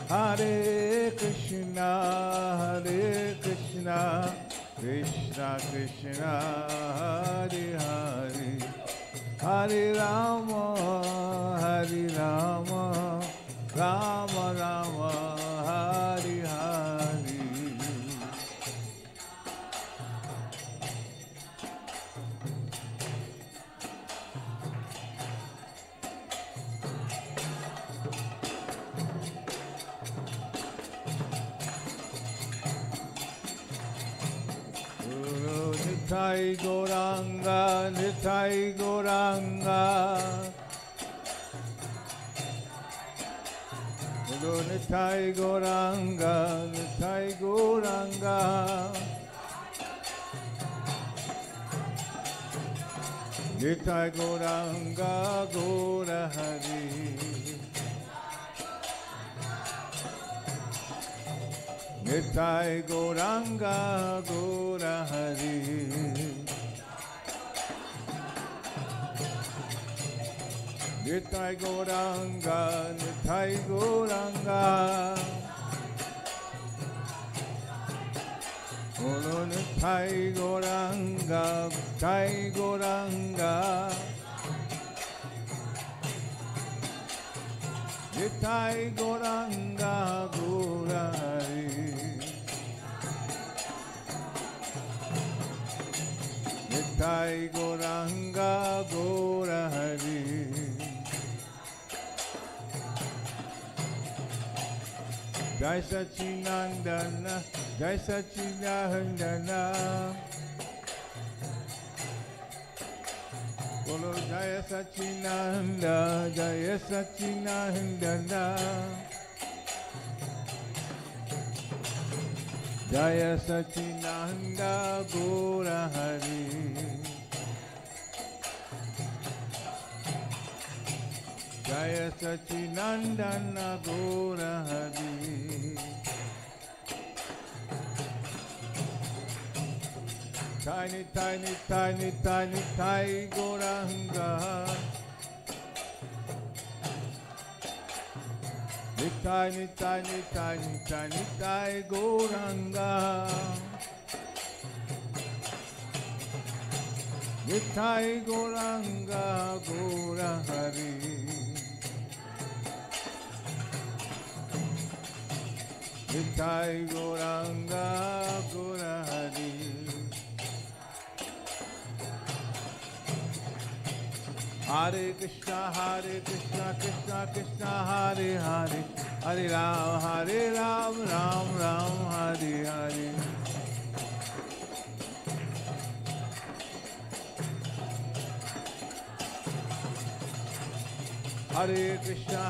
Hare Krishna, Krishna Krishna, Hare Hare, Hare Rama, Rama Rama, Hare Hare. Nitai Gauranga, Nitai Gauranga, Guru Nitai Gauranga, Nitai Gauranga, Nitai Gauranga, Gaura Hari, Nitai Gauranga, Gaura Hari, Nitai Gauranga, Nitai Gauranga. Guru Nitai Gauranga, Nitai Gauranga. Nitai Gauranga, Gaurari. Nitai Gauranga, Gaurari. Jai Sachinandana, Jai Sachinandana. Bolo Jaya Sachinanda, Jaya Sachinandana. Jaya Sachinanda, Gaura Hari. Jaya Sachinandana, Gaura Hari. Tiny, tiny, tiny, tiny, tiny Gauranga. Tiny, tiny, tiny, tiny, tiny Gauranga. Nitai Gauranga, Gaura Hari. Nitai Gauranga, Gaura Hari. Hare Krishna, Krishna Krishna, Hare Hare. Hare Ram, Ram Ram, Hare Hare. Hare Krishna,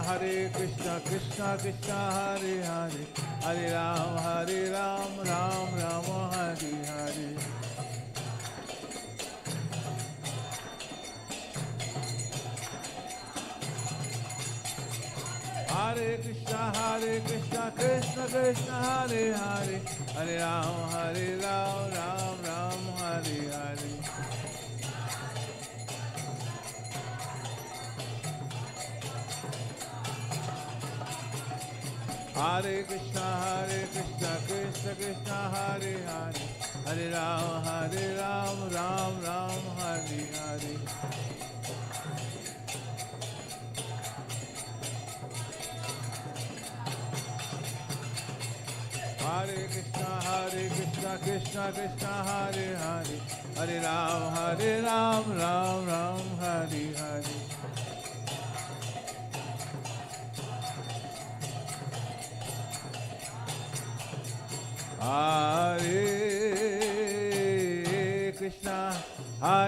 Krishna Krishna, Hare Hare. Hare Ram, Ram Ram, Hare Hare. Hare Krishna, Krishna Krishna, Hare Hare. Hare Ram, Ram Ram, Hare Hare. Hare Krishna, Krishna Krishna, Hare Hare. Hare Ram, Ram Ram, Hare Hare. Hare Krishna, Krishna Krishna, Hare Hare. Hare Ram, Ram Ram, Hare Hare. Hare Krishna, Krishna Krishna, Hare Hare. Hare Rama, Hare Rama, Rama Rama, Hare Hare. Hare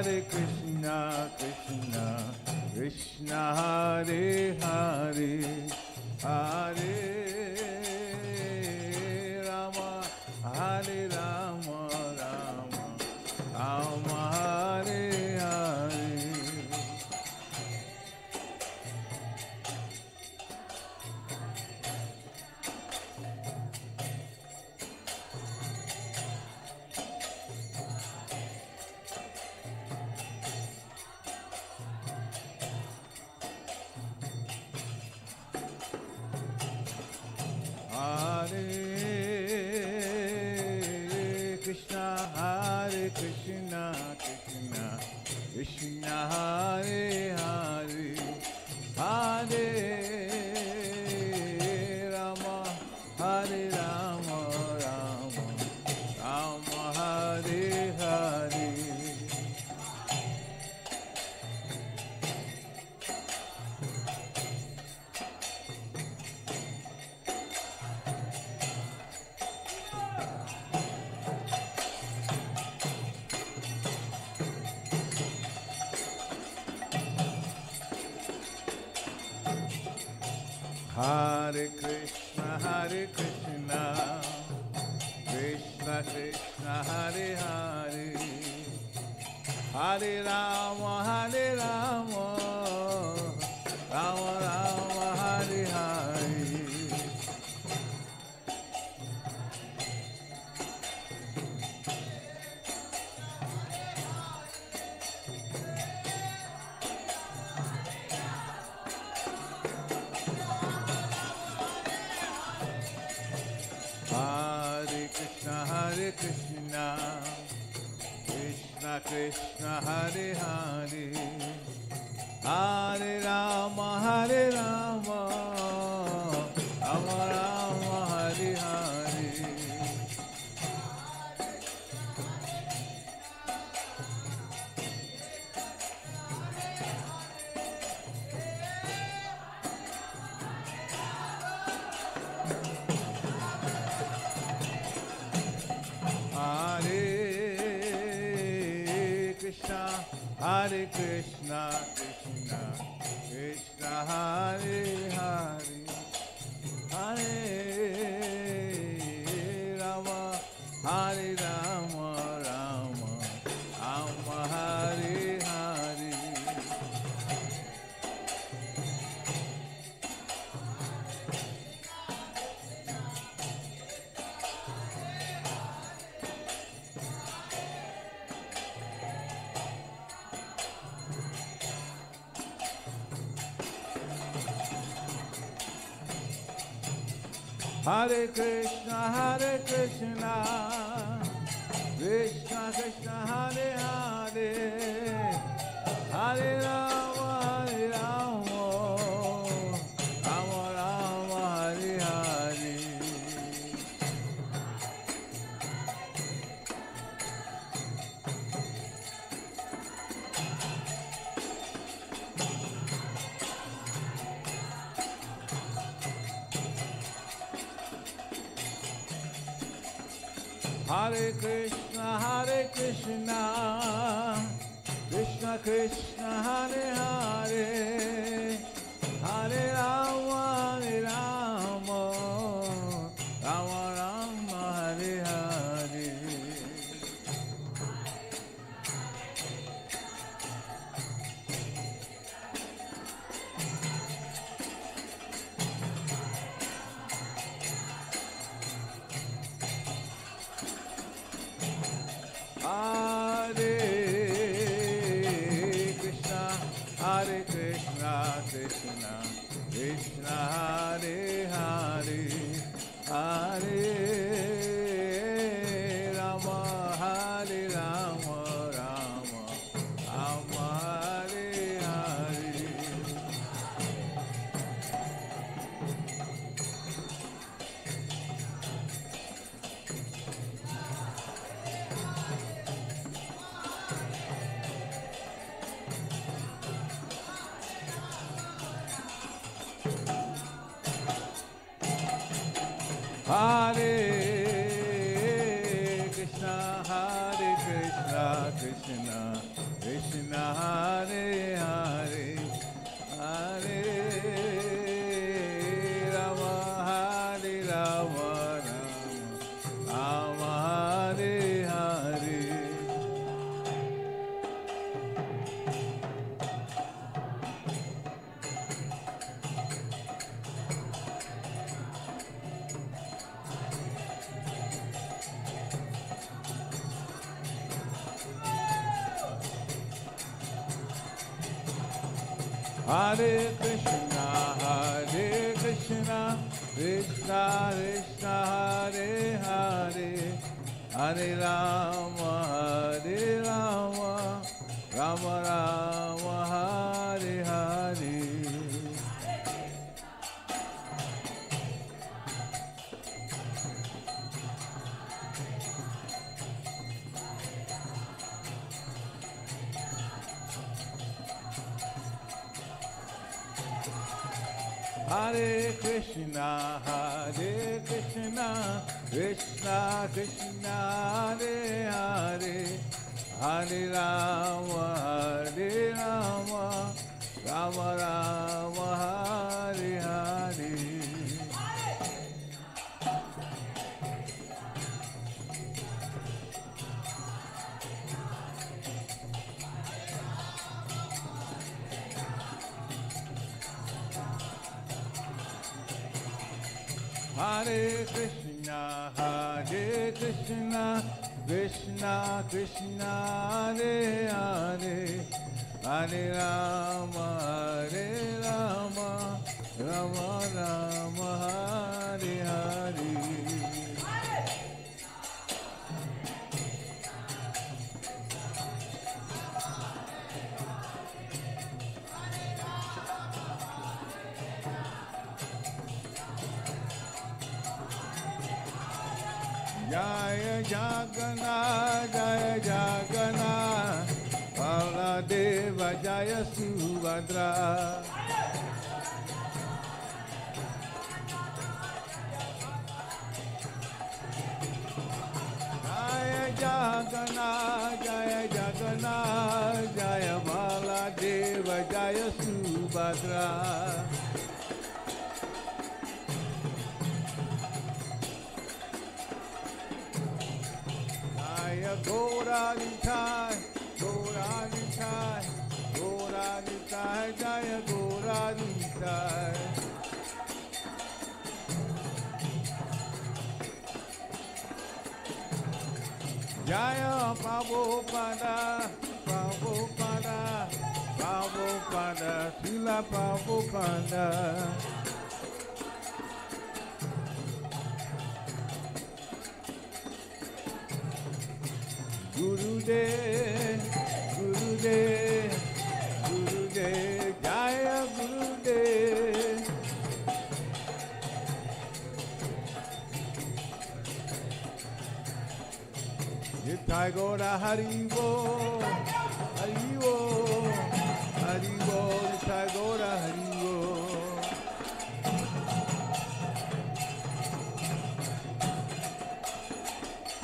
Krishna, Krishna Krishna, Hare Hare. Hare Rama, Hare Rama, Rama Rama, Hare Hare. Hare Krishna, Krishna Krishna, Hare Hare. Hare Rama, Rama Rama, Hare Hare. Krishna, Krishna Krishna Hare Hare, Hare Rama Hare Rama, Rama Rama Hare Hare. Hare Krishna, Krishna Krishna Hare Hare, Hare Rama, Hare Rama, Rama Rama Hare Hare. Hare Krishna, Krishna Krishna Hare Hare, Hare Rama, Rama Rama Hare Hare. Hare Krishna, Krishna Krishna Hare Hare, Hare Rama, Rama Rama Hare Hare. Hare Krishna, Krishna Krishna Hare Hare, Hare Rama, Rama Rama Hare Hare. Hare Krishna, Krishna Krishna Hare Hare, Hare Rama, Rama Rama Hare Hare. Hare Krishna, Krishna Krishna Hare Hare, Hare Rama, Rama Rama Hare Hare. Hare Krishna, Krishna Krishna Hare Hare, Hare Rama, Rama Rama Hare Hare. Hare Krishna, Krishna Krishna Hare Hare, Hare Rama, Rama Rama Hare Hare. Jaya Jagannath, Jaya Jagannath, Baladeva Jaya Subhadra. Jaya Jagannath, Jaya Jagannath, Jaya Baladeva Jaya Subhadra. Jaya Gauranitai, Gauranitai, Gauranitai, Jaya Gauranitai. Jaya Prabhupada, Prabhupada, Prabhupada, Srila Prabhupada. Gurudev, Gurudev, Gurudev, Jaya Gurudev. Nitai Gaura Haribo, Haribo, Haribo, Nitai Gaura Haribo.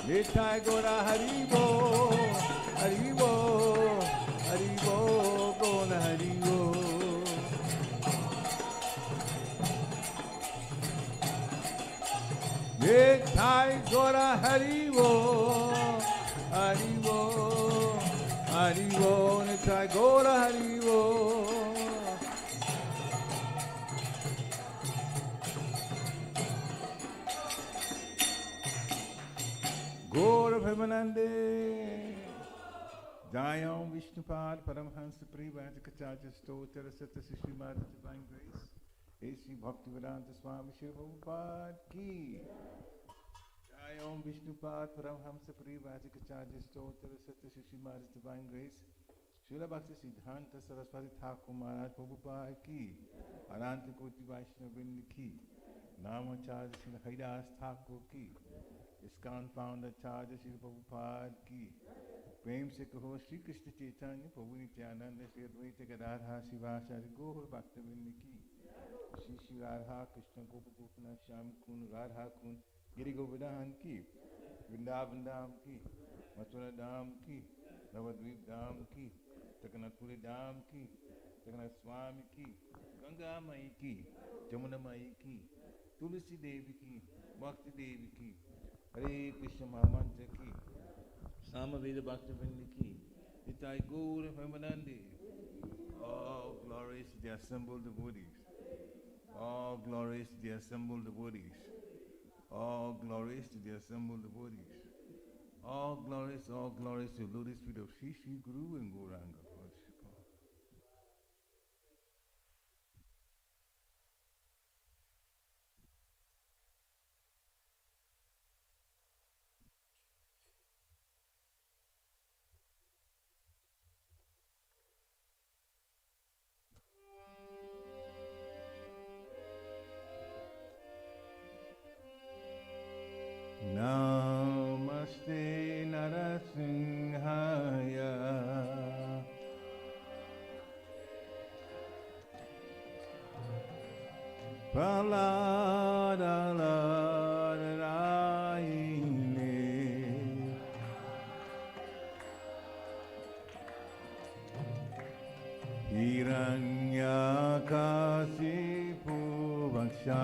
Nitai Gaura Haribo, Haribo, Haribo, Gaura Haribo. Nitai Gaura Haribo, Haribo, Haribo, Nitai Gaura Haribo. Gaura Premanande, Jayam Vishnupad, Paramhansa Privajikacharya Stotra Sata Srimad Divine Grace, A.C. Bhaktivedanta Swami Shiva Prabhupada Ki. Jayam Vishnupad, Paramhansa Privajikacharya Stotra Sata Srimad Divine Grace, Srila Bhakti Siddhanta Saraswati Thakur Maharaj Prabhupada Ki. Ananta Koti Vaishnavrinda Ki. Namacharya Srila Haridas Thakur Ki. ISKCON founder Charge Srila Prabhupada Ki. Prem se kaho Shri Krishna Chaitanya Prabhu Nityananda Shri Advaita Gadadhar Shivasari Gaur Bhaktavinda Ki. Shri Shri Radha Krishna Gopa Gopana Shyam Kun Radha Kun Giri Govardhan Ki. Vrindavan Dham Ki. Mathura Dham Ki. Navadvip Dham Ki. Jagannathpuri Dham Ki. Jagannath Swami Ki. Ganga Mai Ki. Jamuna Mai Ki. Tulsi Devi Ki. Bhakti Devi Ki. Hare Krishna Mahamantra Ki. Samaveda Bhaktavinda Ki. Nitai Gaura Premanande. All glories to the assembled devotees. All glories to the assembled devotees. All glories to the assembled devotees. All glories to the lotus feet of Sri Sri Guru and Gauranga. Namaste Narasimhaya. Praladaladarayine. Hiranyakasipu Vaksha.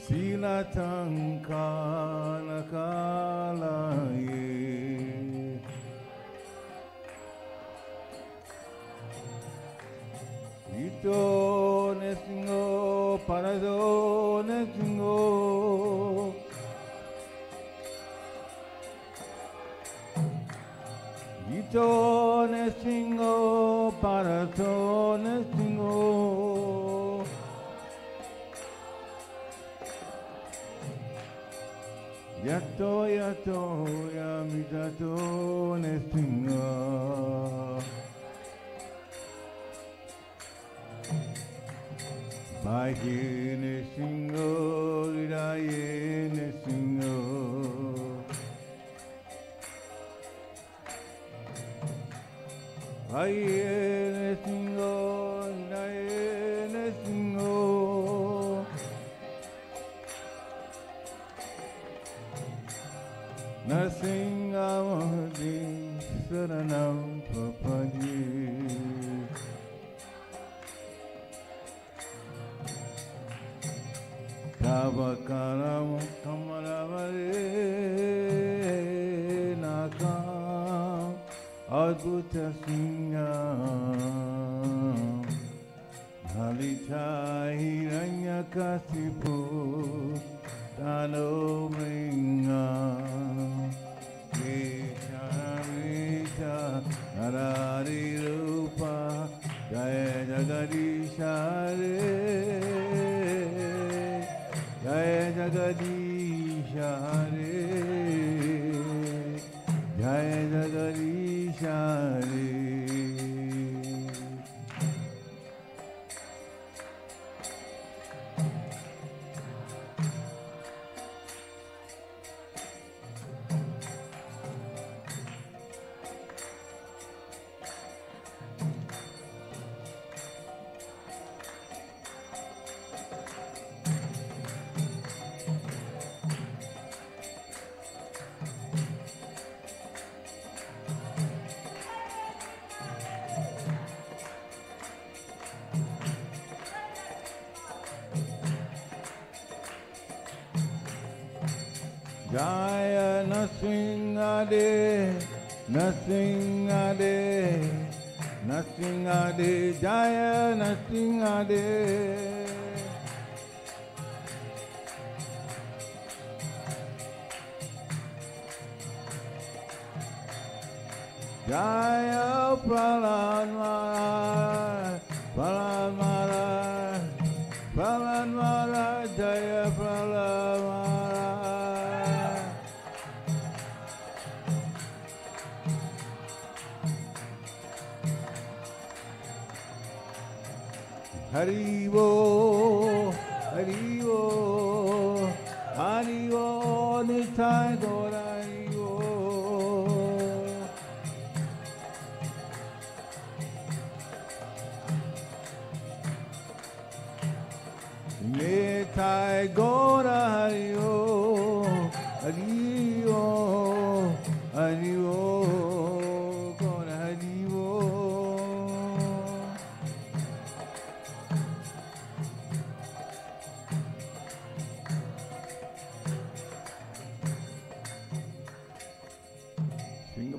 Silatankanakalaye. Ito nesingo parado nesingo. Ito nesingo parado nesingo. Yato yato yamidato nesinga. Ayene singo, ayene singo. Ayene singo, ayene singo. Nasingamahadi saranam papaji. Tavakaram kamaravare nakam adbhuta singham dhalita hiranyakasipu tano mringam Krishna narari rupa jaya jagadisha re Jaya Jagadisha Hare Jaya Jagadisha Hare Jaya Nasingade, Nasingade, Nasingade, Jaya Nasingade. Jaya Prahlad Maharaj, Prahlad Maharaj, Prahlad Maharaj, Jaya Prahlad Maharaj. Haribo, Haribo, Haribo, Nitai Gaura Haribo. Nitai Gaura Haribo, Haribo, Haribo, Gaura Haribo.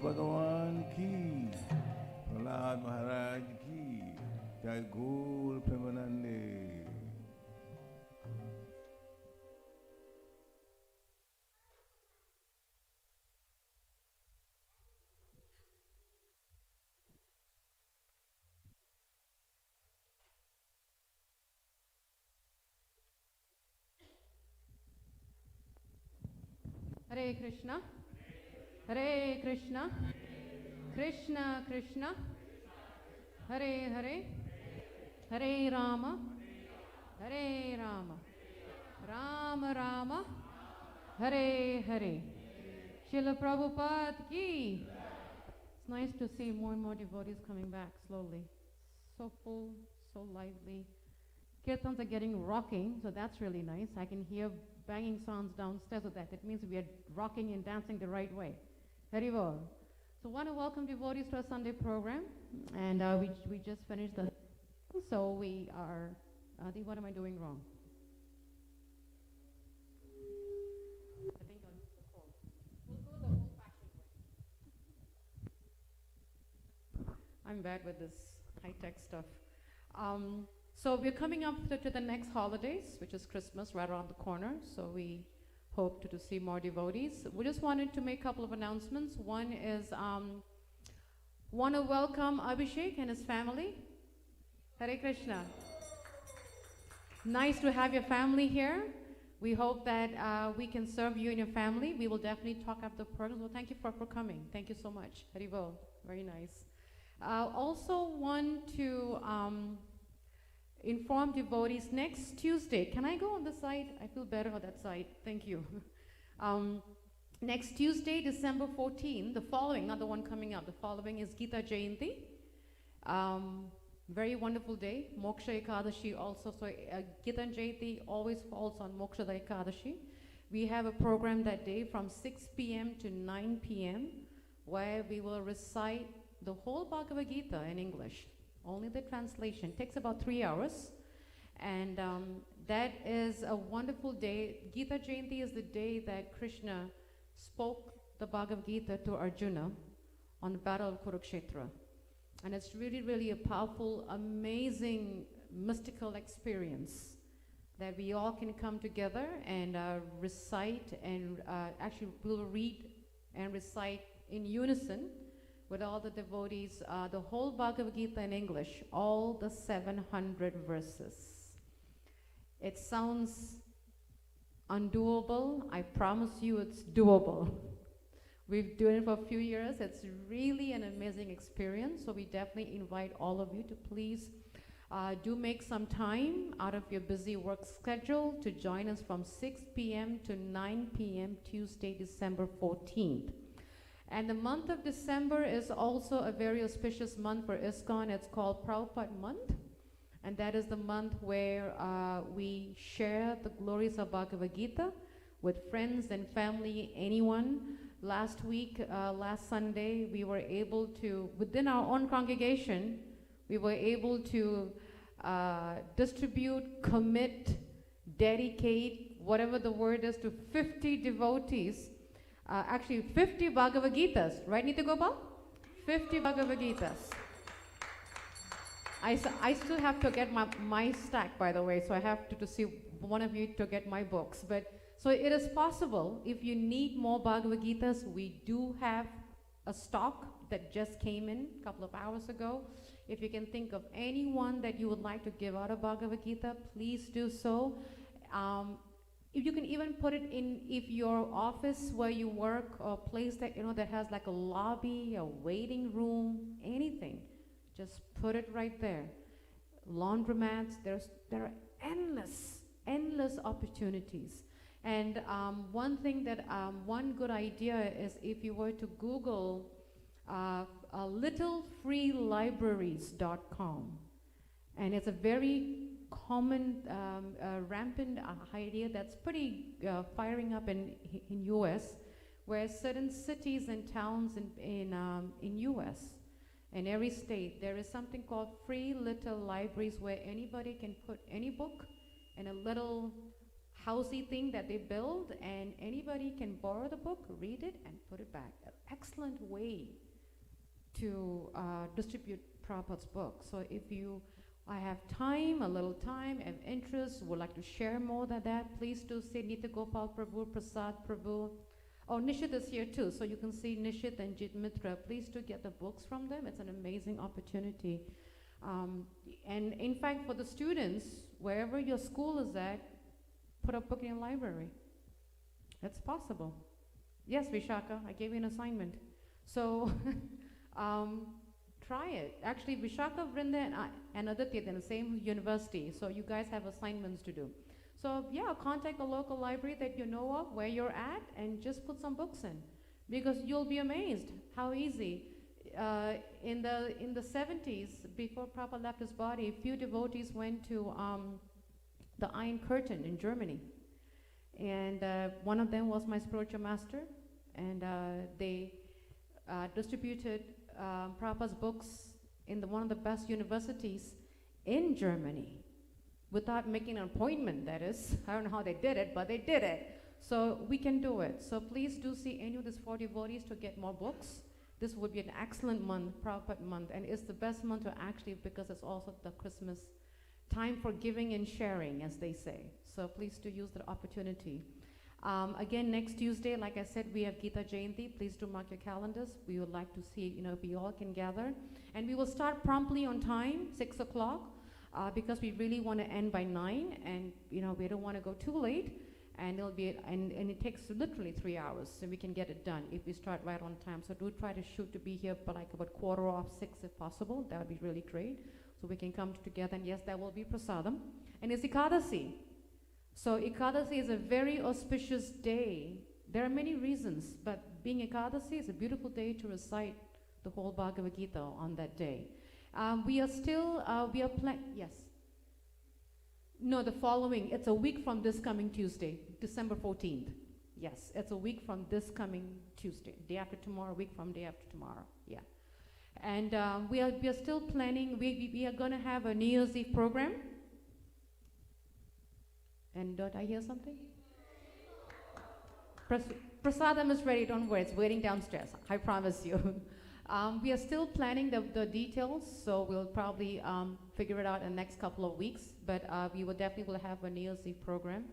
Bhagavan ki, Prahlad Maharaj ki, Jai Gaur Premanande. Hare Krishna, Hare Krishna, Krishna Krishna, Hare Hare, Hare Rama, Hare Rama, Rama Rama, Hare Hare. Srila Prabhupada ki. It's nice to see more and more devotees coming back slowly. So full, so lively. Kirtans are getting rocking, so that's really nice. I can hear banging sounds downstairs of that. It means we are rocking and dancing the right way. Very well. So I want to welcome devotees to our Sunday program. And we just finished the... So we are... I think, what am I doing wrong? I think I'll use the phone. We'll do the old-fashioned way. I'm bad with this high-tech stuff. So we're coming up to the next holidays, which is Christmas, right around the corner. So we hope to see more devotees. We just wanted to make a couple of announcements. One is, want to welcome Abhishek and his family. Hare Krishna. Nice to have your family here. We hope that we can serve you and your family. We will definitely talk after the program. Well, thank you for coming. Thank you so much. Haribol. Very nice. Also want to inform devotees next Tuesday. Can I go on the side? I feel better on that side. Thank you. Next Tuesday, December 14, the following, not the one coming up, the following is Gita Jayanti. Very wonderful day. Moksha Ekadashi also. So Gita Jayanti always falls on Moksha Ekadashi. We have a program that day from 6 p.m. to 9 p.m. where we will recite the whole Bhagavad Gita in English. Only the translation. Takes about 3 hours. And that is a wonderful day. Gita Jayanti is the day that Krishna spoke the Bhagavad Gita to Arjuna on the battle of Kurukshetra. And it's really, really a powerful, amazing, mystical experience that we all can come together and recite, and actually we'll read and recite in unison with all the devotees, the whole Bhagavad Gita in English, all the 700 verses. It sounds undoable. I promise you it's doable. We've done it for a few years. It's really an amazing experience. So we definitely invite all of you to please do make some time out of your busy work schedule to join us from 6 p.m. to 9 p.m. Tuesday, December 14th. And the month of December is also a very auspicious month for ISKCON. It's called Prabhupada Month. And that is the month where we share the glories of Bhagavad Gita with friends and family, anyone. Last week, last Sunday, we were able to, within our own congregation, we were able to distribute, commit, dedicate, whatever the word is, to 50 devotees. Actually, 50 Bhagavad Gitas. Right, Nitya Gopal? 50 Bhagavad Gitas. I still have to get my stack, by the way, so I have to see one of you to get my books. But so it is possible. If you need more Bhagavad Gitas, we do have a stock that just came in a couple of hours ago. If you can think of anyone that you would like to give out a Bhagavad Gita, please do so. If you can even put it in, if your office where you work, or place that that has like a lobby, a waiting room, anything, just put it right there. Laundromats, there are endless opportunities. And one thing that one good idea is if you were to Google littlefreelibraries.com, and it's a very common, rampant idea that's pretty firing up in U.S., where certain cities and towns in U.S., in every state, there is something called free little libraries where anybody can put any book in a little housey thing that they build, and anybody can borrow the book, read it, and put it back. An excellent way to distribute Prabhupada's book. So if you have time, a little time, have interest, would like to share more than that, please do see Nitya Gopal Prabhu, Prasad Prabhu. Oh, Nishit is here too, so you can see Nishit and Jit Mitra. Please do get the books from them. It's an amazing opportunity. And in fact, for the students, wherever your school is at, put a book in your library. That's possible. Yes, Vishaka, I gave you an assignment. So try it. Actually, Vishaka, Vrinda, and Aditya, they're in the same university, so you guys have assignments to do. So yeah, contact a local library that you know of, where you're at, and just put some books in, because you'll be amazed how easy. In the 70s, before Prabhupada left his body, a few devotees went to the Iron Curtain in Germany, and one of them was my spiritual master, and they distributed Prabhupada's books in one of the best universities in Germany, without making an appointment, that is. I don't know how they did it, but they did it. So we can do it. So please do see any of these 4 devotees to get more books. This would be an excellent month, Prabhupada month, and it's the best month to actually, because it's also the Christmas time for giving and sharing, as they say. So please do use the opportunity. Again, next Tuesday, like I said, we have Gita Jayanti. Please do mark your calendars. We would like to see, if we all can gather. And we will start promptly on time, 6 o'clock. Because we really want to end by 9, and we don't want to go too late, and it'll be and it takes literally 3 hours, so we can get it done if we start right on time. So do try to shoot to be here, but like about 6:15 if possible. That would be really great. so we can come together. And yes, there will be prasadam. And it's Ekadasi. So Ekadasi is a very auspicious day. There are many reasons, but being Ekadasi is a beautiful day to recite the whole Bhagavad Gita on that day. We are yes. No, the following, it's a week from this coming Tuesday, December 14th. Yes, it's a week from this coming Tuesday, day after tomorrow, a week from day after tomorrow, yeah. And we are still planning, we are going to have a New Year's Eve program. And don't I hear something? Prasadam is ready, don't worry, it's waiting downstairs, I promise you. We are still planning the details, so we'll probably figure it out in the next couple of weeks, but we will definitely have a New Year's Eve program.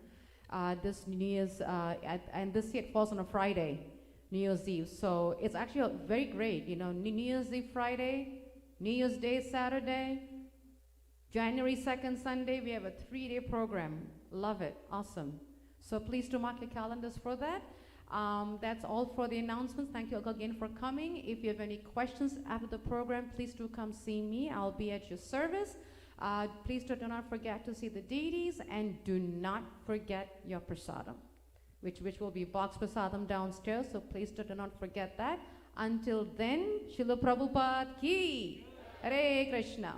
This New Year's, and this year it falls on a Friday, New Year's Eve, so it's actually very great, you know, New Year's Eve Friday, New Year's Day Saturday, January 2nd Sunday, we have a 3-day program. Love it, awesome. So please do mark your calendars for that. That's all for the announcements. Thank you again for coming. If you have any questions after the program, please do come see me. I'll be at your service. Please do not forget to see the deities, and do not forget your prasadam, which will be box prasadam downstairs, so please do not forget that. Until then, Srila Prabhupada ki, Hare Krishna.